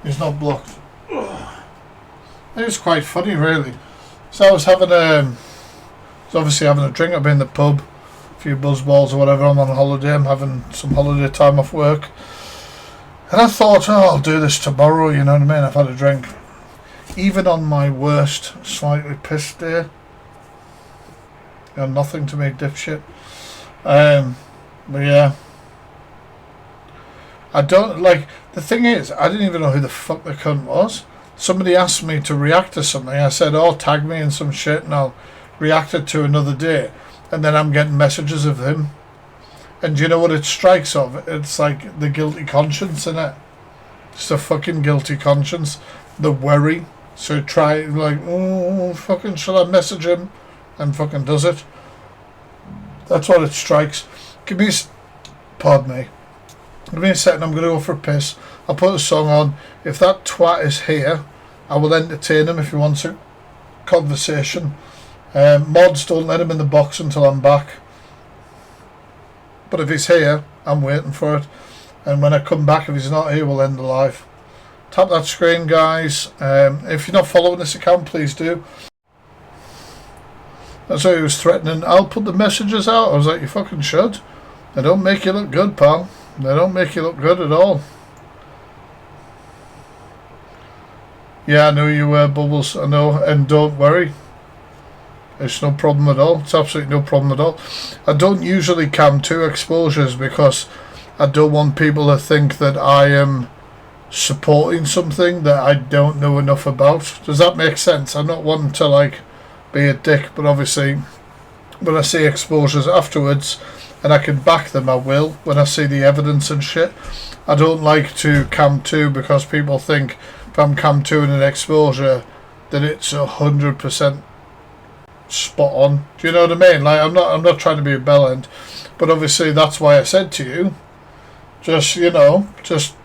He's not blocked. It was quite funny, really. So I was having obviously having a drink. I've been in the pub, a few buzzballs or whatever. I'm on holiday. I'm having some holiday time off work. And I thought, I'll do this tomorrow, you know what I mean? I've had a drink. Even on my worst, slightly pissed day. You're nothing to me, dipshit. But yeah. I don't, like, the thing is, I didn't even know who the fuck the cunt was. Somebody asked me to react to something. I said, tag me in some shit and I'll react it to another day. And then I'm getting messages of him. And do you know what it strikes of? It's like the guilty conscience, innit? It's the fucking guilty conscience. The worry. So try, like, fucking, shall I message him? And fucking does it. That's what it strikes. Give me pardon me. Give me a second, I'm going to go for a piss. I'll put a song on. If that twat is here, I will entertain him if he wants a conversation. Mods, don't let him in the box until I'm back. But if he's here, I'm waiting for it. And when I come back, if he's not here, we'll end the live. Tap that screen, guys. If you're not following this account, please do. That's how he was threatening. I'll put the messages out. I was like, you fucking should. They don't make you look good, pal. They don't make you look good at all. Yeah, I know you were, Bubbles. I know. And don't worry. It's no problem at all. It's absolutely no problem at all. I don't usually cam 2 exposures because I don't want people to think that I am supporting something that I don't know enough about. Does that make sense? I'm not one to like be a dick, but obviously when I see exposures afterwards and I can back them, I will. When I see the evidence and shit, I don't like to cam 2 because people think if I'm cam 2 in an exposure that it's 100% spot on. Do you know what I mean? Like I'm not trying to be a bellend, but obviously that's why I said to you, just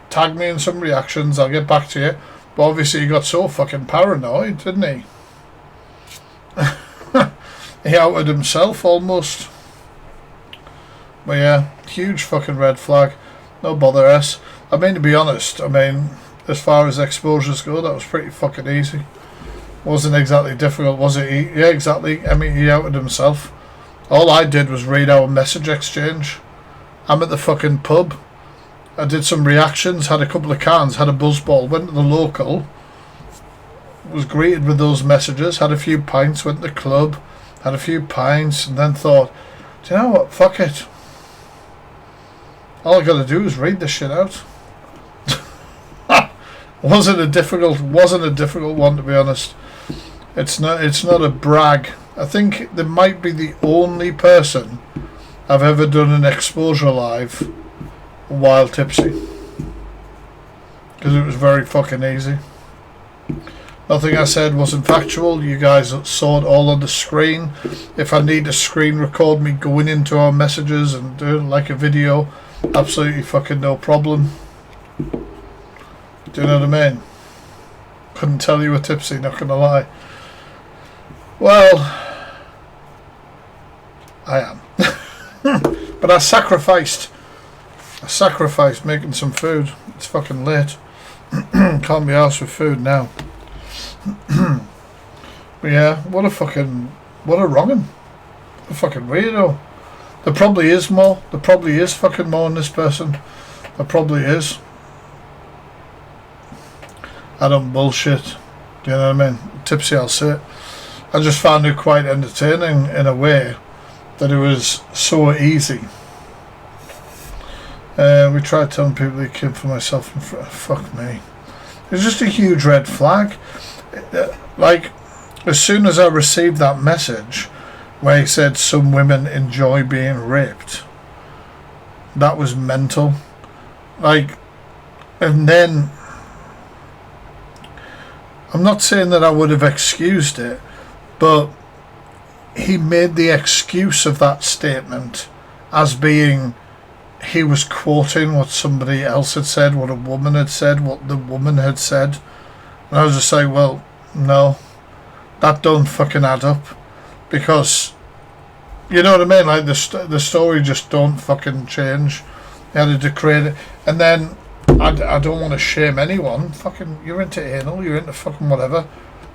tag me in some reactions, I'll get back to you. But obviously he got so fucking paranoid, didn't he? He outed himself almost. But yeah, huge fucking red flag. No bother S. I mean, to be honest, as far as exposures go, that was pretty fucking easy. Wasn't exactly difficult, was it? Yeah, exactly. I mean, he outed himself. All I did was read our message exchange. I'm at the fucking pub. I did some reactions, had a couple of cans, had a buzzball, went to the local, was greeted with those messages, had a few pints, went to the club, had a few pints, and then thought, do you know what? Fuck it. All I gotta do is read this shit out. Wasn't a difficult one, to be honest. It's not a brag. I think there might be the only person I've ever done an exposure live while tipsy, because it was very fucking easy. Nothing I said wasn't factual. You guys saw it all on the screen. If I need to screen record me going into our messages and doing like a video, absolutely fucking no problem. Do you know what I mean? Couldn't tell you were tipsy, not gonna lie. Well, I am. But I sacrificed making some food. It's fucking late. Can't be arsed with food now. But yeah, what a wrong'un. A fucking weirdo. There probably is more. There probably is fucking more in this person. There probably is. I don't bullshit. Do you know what I mean? Tipsy, I'll say it. I just found it quite entertaining in a way that it was so easy. We tried telling people he came for myself and fuck me. It's just a huge red flag. Like, as soon as I received that message where he said some women enjoy being raped, that was mental. Like, and then I'm not saying that I would have excused it, but he made the excuse of that statement as being he was quoting what somebody else had said, what a woman had said, what the woman had said. And I was just like, well, no, that don't fucking add up, because you know what I mean, like the story just don't fucking change. You had to create it. And then I don't want to shame anyone. Fucking, you're into anal, you're into fucking whatever.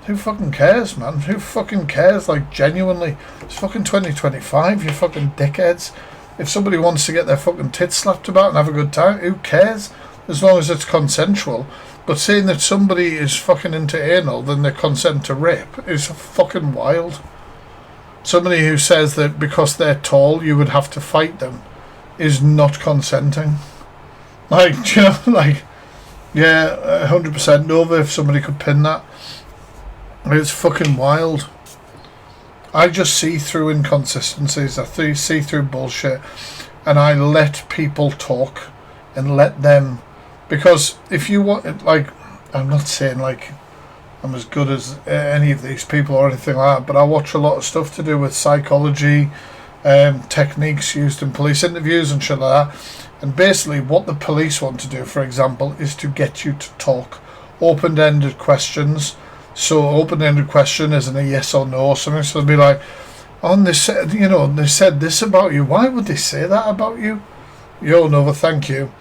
Who fucking cares, man? Who fucking cares? Like, genuinely, it's fucking 2025, you fucking dickheads. If somebody wants to get their fucking tits slapped about and have a good time, who cares? As long as it's consensual. But saying that somebody is fucking into anal, then they consent to rape, is fucking wild. Somebody who says that because they're tall you would have to fight them is not consenting. Like, you know, like, yeah, 100% Nova, if somebody could pin that. It's fucking wild. I just see through inconsistencies, I see through bullshit, and I let people talk and let them, because if you want, like, I'm not saying like I'm as good as any of these people or anything like that, but I watch a lot of stuff to do with psychology, techniques used in police interviews and shit like that. And basically what the police want to do, for example, is to get you to talk. Open-ended questions. So open-ended question isn't a yes or no or something. So it'll be like, oh, they said, you know, they said this about you. Why would they say that about you? Yo, Nova, thank you.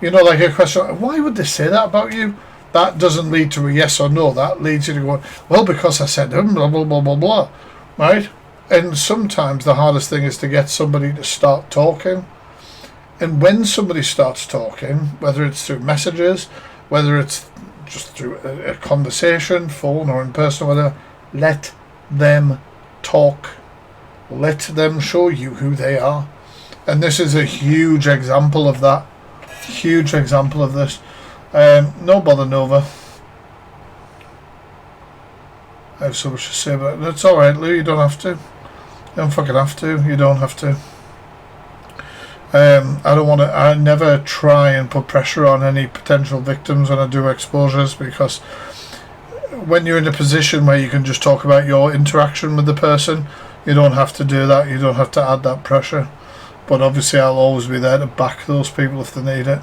You know, like a question, why would they say that about you? That doesn't lead to a yes or no. That leads you to go, well, because I said blah, blah, blah, blah, blah. Right? And sometimes the hardest thing is to get somebody to start talking. And when somebody starts talking, whether it's through messages, whether it's just through a conversation, phone or in person or whatever, let them talk. Let them show you who they are. And this is a huge example of that. Huge example of this. No bother, Nova. I have so much to say about it. It's alright, Lou, you don't have to. You don't fucking have to. You don't have to. I don't want to. I never try and put pressure on any potential victims when I do exposures, because when you're in a position where you can just talk about your interaction with the person, you don't have to do that. You don't have to add that pressure. But obviously I'll always be there to back those people if they need it.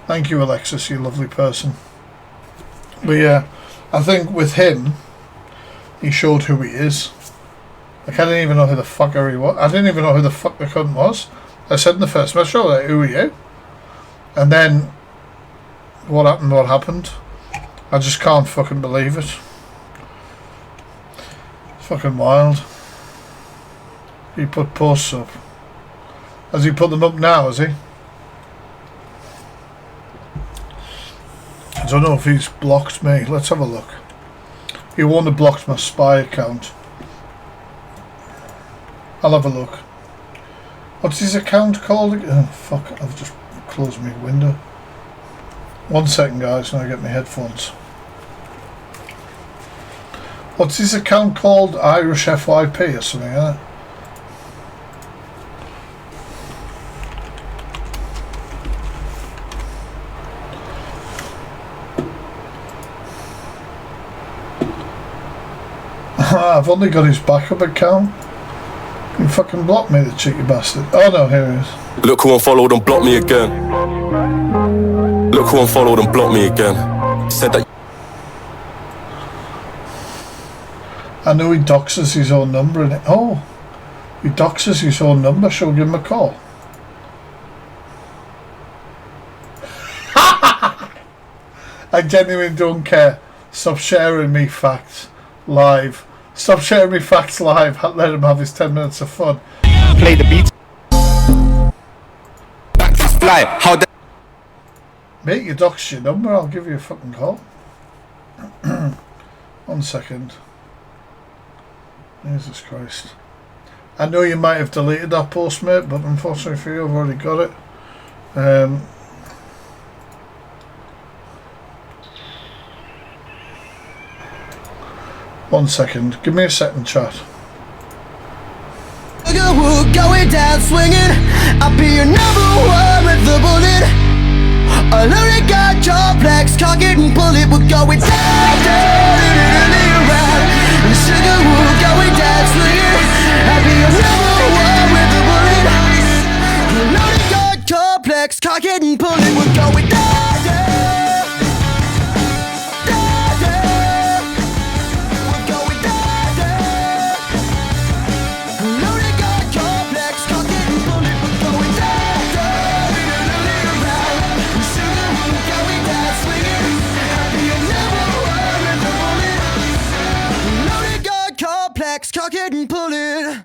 Thank you, Alexis, you lovely person. But yeah, I think with him, he showed who he is. Like, I didn't even know who the fucker he was. I didn't even know who the fuck the cunt was. I said in the first message, like, who are you? And then, what happened. I just can't fucking believe it. It's fucking wild. He put posts up. Has he put them up now, has he? I don't know if he's blocked me. Let's have a look. He won't have blocked my spy account. I'll have a look. What's his account called again? Oh, fuck, I've just closed my window. 1 second, guys, when I get my headphones. What's his account called? Irish FYP or something, isn't it? I've only got his backup account. You fucking blocked me, the cheeky bastard. Oh no, here he is. Look who unfollowed and blocked me again. Look who unfollowed and blocked me again. Said that. I know he doxes his own number in it. Oh, he doxes his own number. Shall we give him a call? I genuinely don't care. Stop sharing me facts live. Stop sharing me facts live. Let him have his 10 minutes of fun. Play the beat. Back to fly. How the Mate, you doxed your number. I'll give you a fucking call. 1 second. Jesus Christ. I know you might have deleted that post, mate, but unfortunately for you, I've already got it. 1 second. Give me a second, chat. Going down swinging, I'll be your number one with the bullet. A lyric got complex, cock it and pull it. We're going down, down, around. Sugar, we're going down swinging. I'll be your number one with the bullet. A lyric got complex, cock it and pull it. We're going down, down. Cock it and pull it.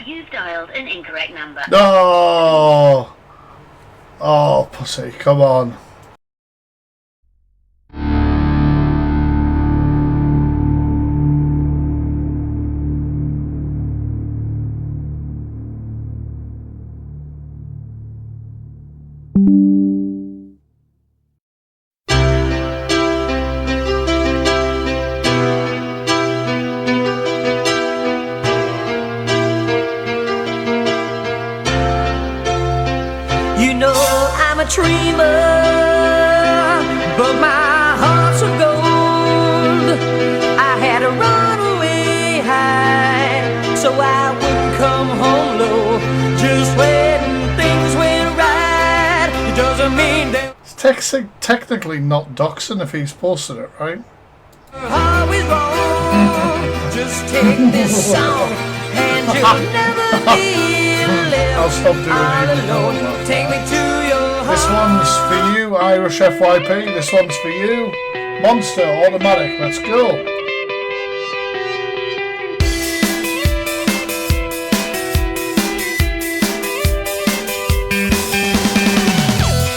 You've dialed an incorrect number. No. Oh, pussy, come on. Dreamer, but my heart's of gold. I had to run away high, so I wouldn't come home low. Just when things went right, it doesn't mean that It's technically not doxing if he's posted it, right? always wrong. Just take this song, and you'll never be left I'll stop doing all it. alone. Take me to your This one's for you, Irish FYP. This one's for you. Monster, automatic. Let's go.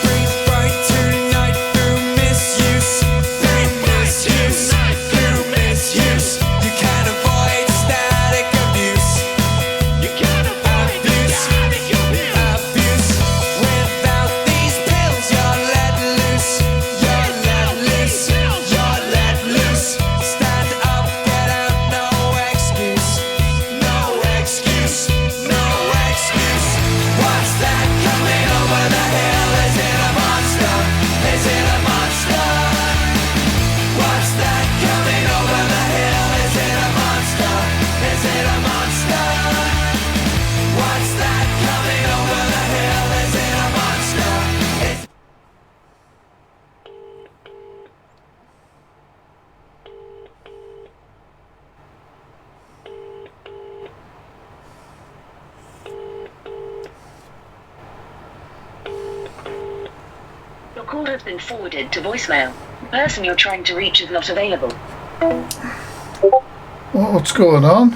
Breathe bright tonight through misuse. call has been forwarded to voicemail. The person you're trying to reach is not available. What's going on?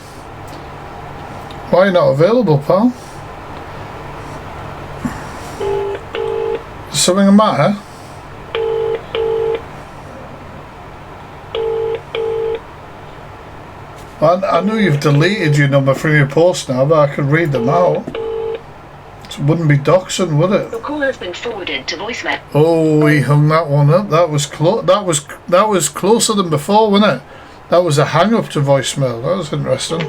Why are you not available, pal? Is something the matter? I know you've deleted your number from your post now, but I can read them out. It wouldn't be doxing, would it? Your call has been forwarded to voicemail. Oh, he hung that one up. That was that was closer than before, wasn't it? That was a hang up to voicemail. That was interesting.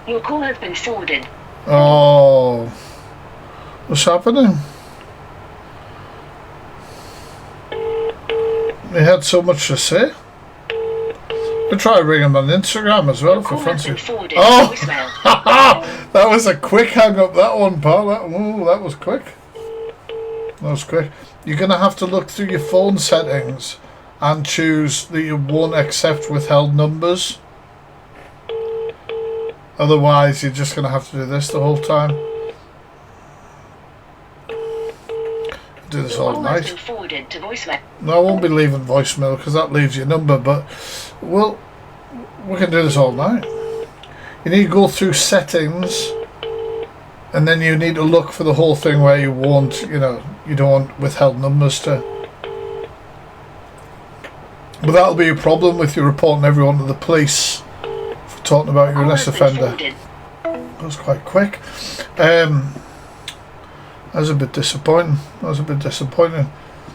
Your call has been forwarded. Oh, what's happening? He had so much to say. We'll try ring him on Instagram as well for fancy. Oh, that was a quick hang up. That one, pal. That was quick. That was quick. You're gonna have to look through your phone settings and choose that you won't accept withheld numbers. Otherwise, you're just gonna have to do this the whole time. Do this all night. No, I won't be leaving voicemail because that leaves your number, but we can do this all night. You need to go through settings and then you need to look for the whole thing where you won't, you don't want withheld numbers to. But that'll be a problem with you reporting everyone to the police for talking about your arrest offender. That was quite quick. That was a bit disappointing.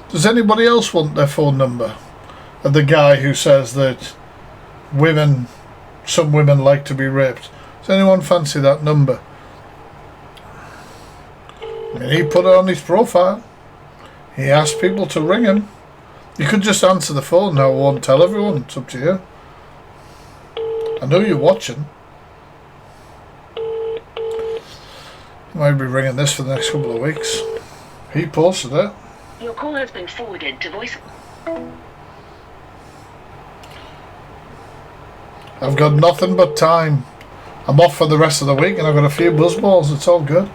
Does anybody else want their phone number? Of the guy who says that some women like to be raped. Does anyone fancy that number? I mean, he put it on his profile. He asked people to ring him. You could just answer the phone now. I won't tell everyone. It's up to you. I know you're watching. Might be ringing this for the next couple of weeks. He posted it. Your call has been forwarded to voice. I've got nothing but time. I'm off for the rest of the week and I've got a few buzzballs. It's all good.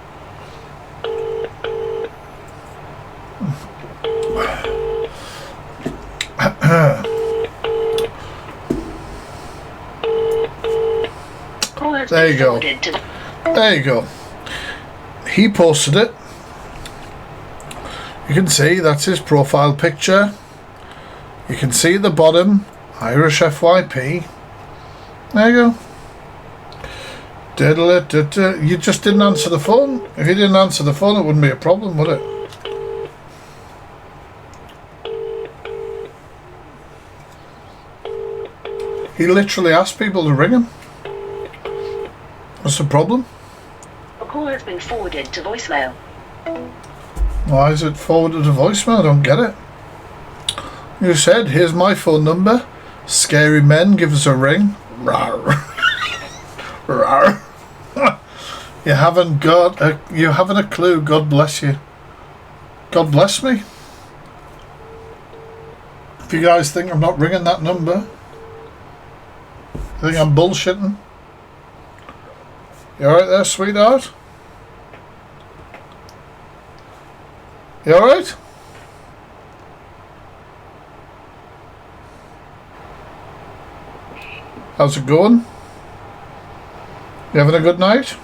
There you go. There you go. He posted it. You can see that's his profile picture. You can see at the bottom Irish FYP. There you go. You just didn't answer the phone. If you didn't answer the phone, it wouldn't be a problem, would it? He literally asked people to ring him. What's the problem? Your call has been forwarded to voicemail. Why is it forwarded to voicemail? I don't get it. You said, here's my phone number. Scary men, give us a ring. Rawr. Rawr. You haven't a clue. God bless you. God bless me. If you guys think I'm not ringing that number, you think I'm bullshitting? You alright there, sweetheart? You alright? How's it going? You having a good night?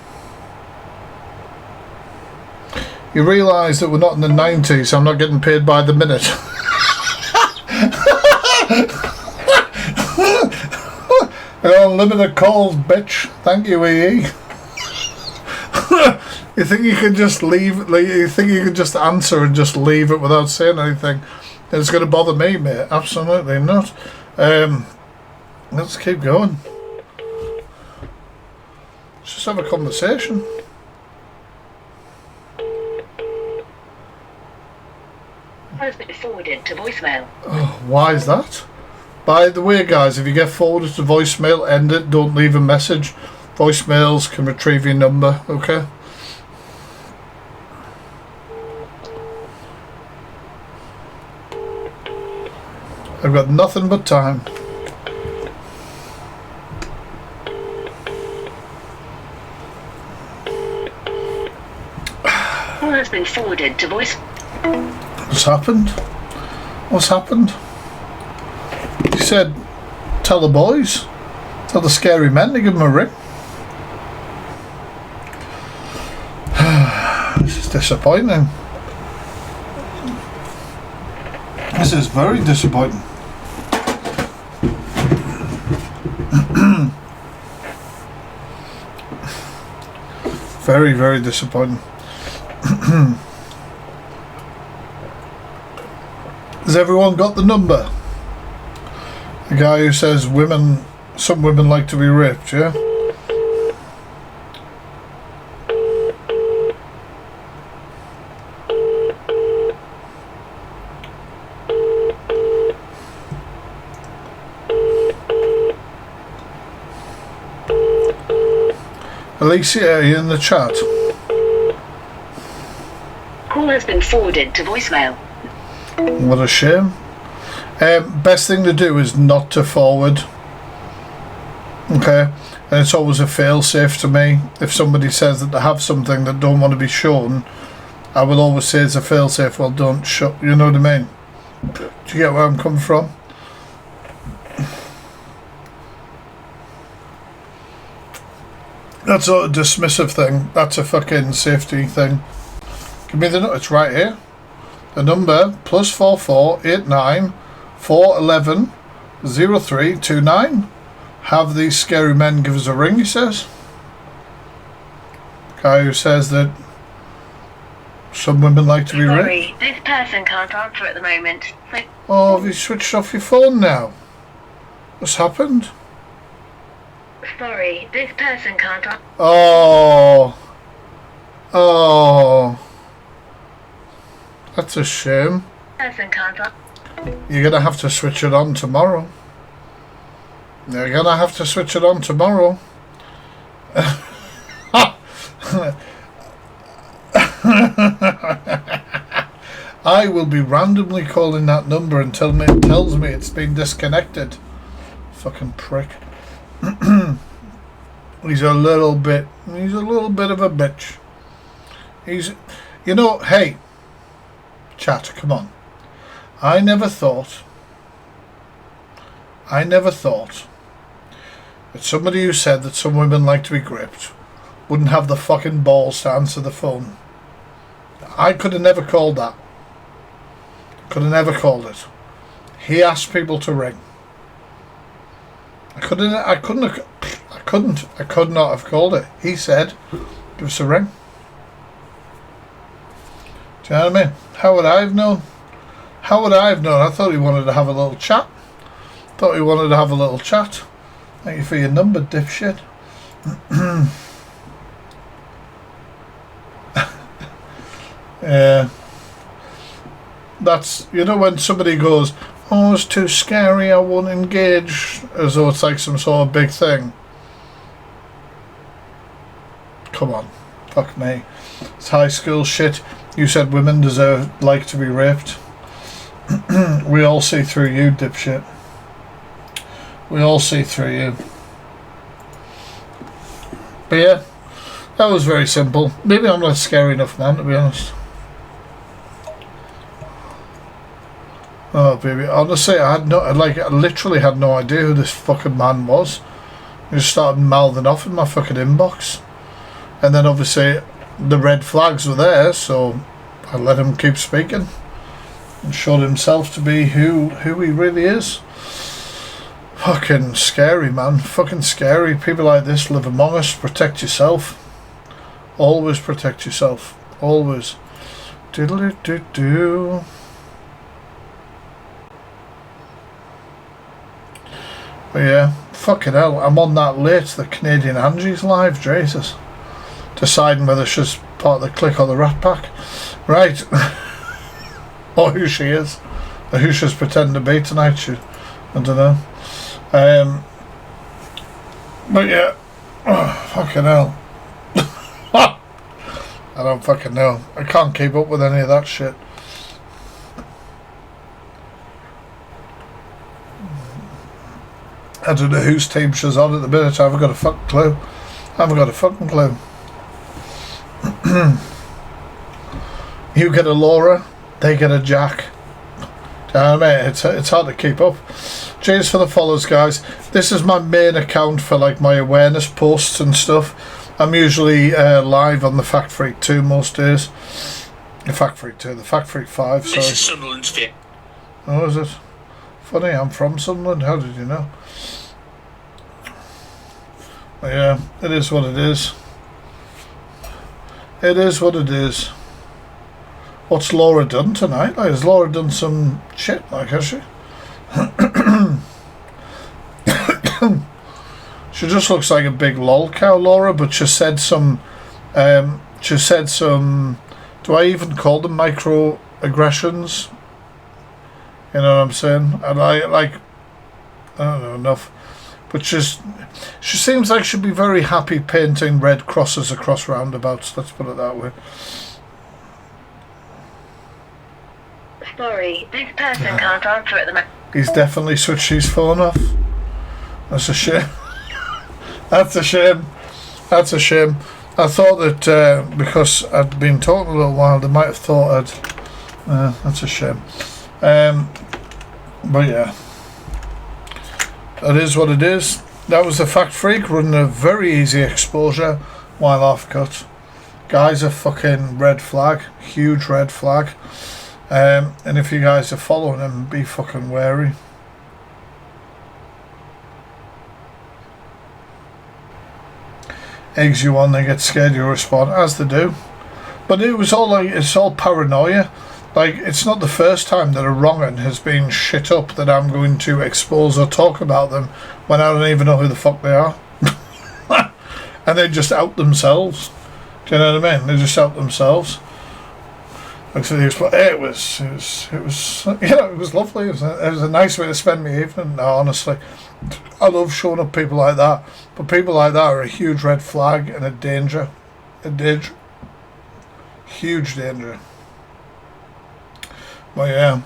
You realise that we're not in the 90s, so I'm not getting paid by the minute. Unlimited calls, bitch. Thank you, EE. You think you can just leave? You think you can just answer and just leave it without saying anything? It's going to bother me, mate. Absolutely not. Let's keep going. Let's just have a conversation. Has been forwarded to voicemail. Oh, why is that? By the way, guys, if you get forwarded to voicemail, end it. Don't leave a message. Voicemails can retrieve your number, okay? I've got nothing but time. Call has been forwarded to voice. What's happened? What's happened? He said, tell the boys. Tell the scary men to give him a ring. This is disappointing. This is very disappointing. Very, very disappointing. Has everyone got the number? The guy who says some women like to be raped, yeah? Alicia, are you in the chat? Call has been forwarded to voicemail. What a shame. Best thing to do is not to forward. Okay? And it's always a fail-safe to me. If somebody says that they have something that don't want to be shown, I will always say it's a fail-safe. Well, don't show. You know what I mean? Do you get where I'm coming from? That's not a dismissive thing. That's a fucking safety thing. Give me the number. It's right here. The number +44 89 411 0329. Have these scary men give us a ring, he says. Guy who says that some women like to be raped. Sorry, this person can't answer at the moment. Oh, have you switched off your phone now? What's happened? Sorry, this person can't answer. Oh. Oh. That's a shame. Person can't answer. You're going to have to switch it on tomorrow. You're going to have to switch it on tomorrow. I will be randomly calling that number until it tells me it's been disconnected. Fucking prick. He's a little bit of a bitch. You know, hey, chat, come on. I never thought that somebody who said that some women like to be gripped wouldn't have the fucking balls to answer the phone. I could have never called that. Could have never called it. He asked people to ring. I could not have called it. He said, give us a ring. Do you know what I mean? How would I have known? How would I have known? I thought he wanted to have a little chat. Thank you for your number, dipshit. Yeah. That's, you know, when somebody goes, oh, it's too scary, I won't engage, as though it's like some sort of big thing. Come on. Fuck me. It's high school shit. You said women like to be raped. We all see through you, dipshit. We all see through you. But yeah, that was very simple. Maybe I'm not a scary enough man, to be honest. Oh baby, honestly, I literally had no idea who this fucking man was. He just started mouthing off in my fucking inbox. And then obviously the red flags were there, so I let him keep speaking. And showed himself to be who he really is. Fucking scary, man. Fucking scary. People like this live among us. Protect yourself. Always protect yourself. Always. Diddle-do-do-do. But yeah, fucking hell. I'm on that late to the Canadian Angie's live, Jesus. Deciding whether she's part of the Click or the Rat Pack. Right. Or who she is. Or who she's pretending to be tonight. I don't know. But yeah. Oh, fucking hell. I don't fucking know. I can't keep up with any of that shit. I don't know whose team she's on at the minute. I haven't got a fucking clue. You get a Laura, they get a Jack. Do you know what I mean? It's hard to keep up. Cheers for the follows, guys. This is my main account for like my awareness posts and stuff. I'm usually live on the Fact Freak 2 most days. The Fact Freak 2, the Fact Freak 5. This is Sunderland's fit. Oh, is it? Funny, I'm from Sunderland. How did you know? But yeah, it is what it is. It is what it is. What's Laura done tonight? Like, has Laura done some shit? Like, has she? She just looks like a big lol cow, Laura. But she said some. Do I even call them microaggressions? You know what I'm saying? And I don't know enough. But she seems like she'd be very happy painting red crosses across roundabouts. Let's put it that way. Sorry, this person can't answer at the moment. He's definitely switched his phone off. That's a shame. That's a shame. That's a shame. I thought that because I'd been talking a little while, they might have thought I'd. That's a shame. But yeah, that is what it is. That was the Fact Freak running a very easy exposure while off cut. Guys, a fucking red flag, huge red flag. And if you guys are following him, be fucking wary. Eggs you on, they get scared, you respond, as they do. But it was all like, it's all paranoia. Like, it's not the first time that a wrong'un has been shit up that I'm going to expose or talk about them when I don't even know who the fuck they are. And they just out themselves. Do you know what I mean? They just out themselves. Like, so it was you know, it was lovely. It was a nice way to spend my evening. No, honestly, I love showing up people like that. But people like that are a huge red flag and a danger. Huge danger. But yeah,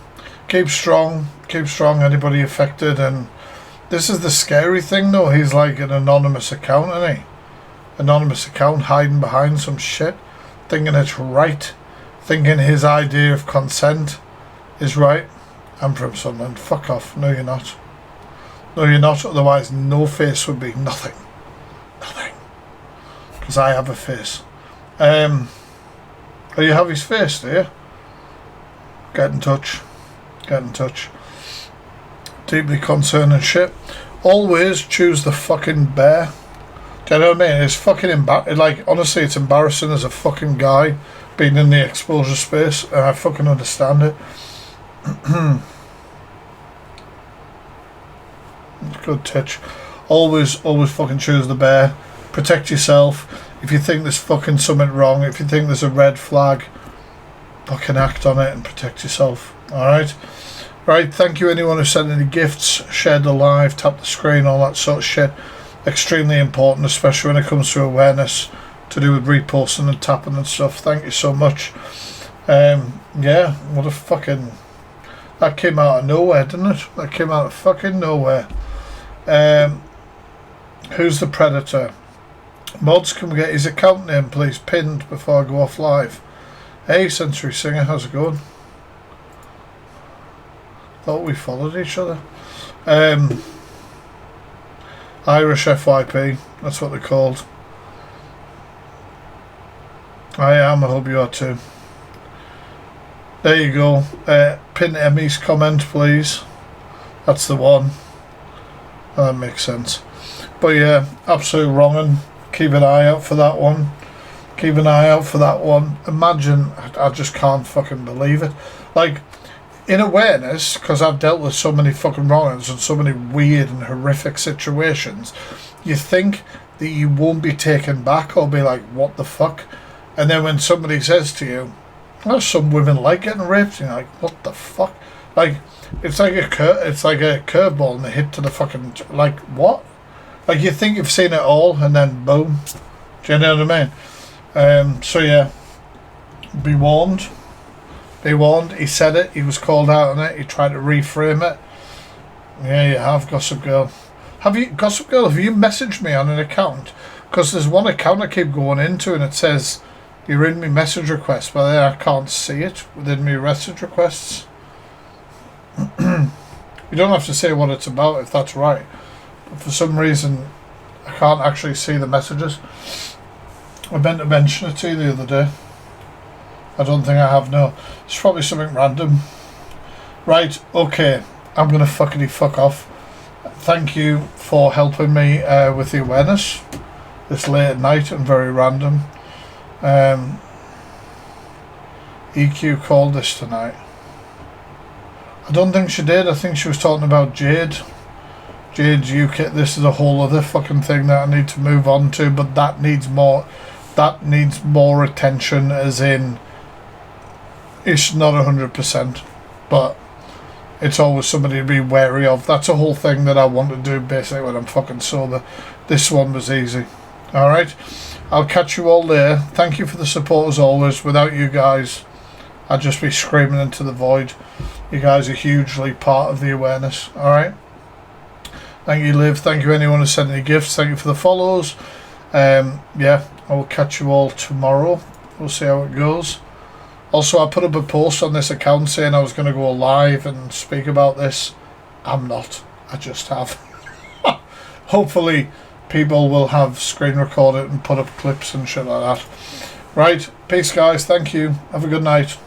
keep strong, anybody affected. And this is the scary thing though, he's like an anonymous account, isn't he? Anonymous account hiding behind some shit, thinking it's right, thinking his idea of consent is right. I'm from Sunderland, fuck off. No, you're not. No, you're not, otherwise no face would be nothing. Nothing. Because I have a face. Oh, you have his face, do you? Get in touch. Get in touch. Deeply concerning shit. Always choose the fucking bear. Do you know what I mean? It's fucking like, honestly, it's embarrassing as a fucking guy being in the exposure space, and I fucking understand it. Good touch. Always fucking choose the bear. Protect yourself. If you think there's fucking something wrong, if you think there's a red flag, fucking act on it and protect yourself. Alright? Right, thank you anyone who sent any gifts, shared the live, tapped the screen, all that sort of shit. Extremely important, especially when it comes to awareness to do with reposting and tapping and stuff. Thank you so much. Yeah, what a fucking... That came out of nowhere, didn't it? That came out of fucking nowhere. Who's the predator? Mods, can we get his account name please pinned before I go off live? Hey Century Singer, how's it going? Thought we followed each other. Irish FYP, that's what they're called. I am, I hope you are too. There you go. Pin Emmy's comment please. That's the one. That makes sense. But yeah, absolute wrong'un. Keep an eye out for that one. Keep an eye out for that one. Imagine, I just can't fucking believe it. Like, in awareness, because I've dealt with so many fucking wrong-uns and so many weird and horrific situations, you think that you won't be taken back or be like, what the fuck? And then when somebody says to you, well, some women like getting raped, you're like, what the fuck? Like, it's like a curveball and they hit to the fucking, like, what? Like, you think you've seen it all and then boom. Do you know what I mean? So yeah, be warned. Be warned. He said it. He was called out on it. He tried to reframe it. Yeah, you have, Gossip Girl. Have you, Gossip Girl, have you messaged me on an account? Because there's one account I keep going into and it says you're in me message requests, but then I can't see it within me message requests. You don't have to say what it's about if that's right. But for some reason, I can't actually see the messages. I meant to mention it to you the other day. I don't think I have, no. It's probably something random. Right, okay. I'm going to fuck off. Thank you for helping me with the awareness. This late at night and very random. EQ called this tonight. I don't think she did. I think she was talking about Jade. Jade's UK. This is a whole other fucking thing that I need to move on to, but that needs more. That needs more attention. As in, it's not 100%, but it's always somebody to be wary of. That's a whole thing that I want to do basically when I'm fucking sober. This one was easy. All right, I'll catch you all there. Thank you for the support as always. Without you guys, I'd just be screaming into the void. You guys are hugely part of the awareness. All right. Thank you, Liv. Thank you, anyone who sent any gifts. Thank you for the follows. Yeah, I will catch you all tomorrow. We'll see how it goes. Also, I put up a post on this account saying I was going to go live and speak about this. I'm not. I just have. Hopefully, people will have screen recorded and put up clips and shit like that. Right. Peace, guys. Thank you. Have a good night.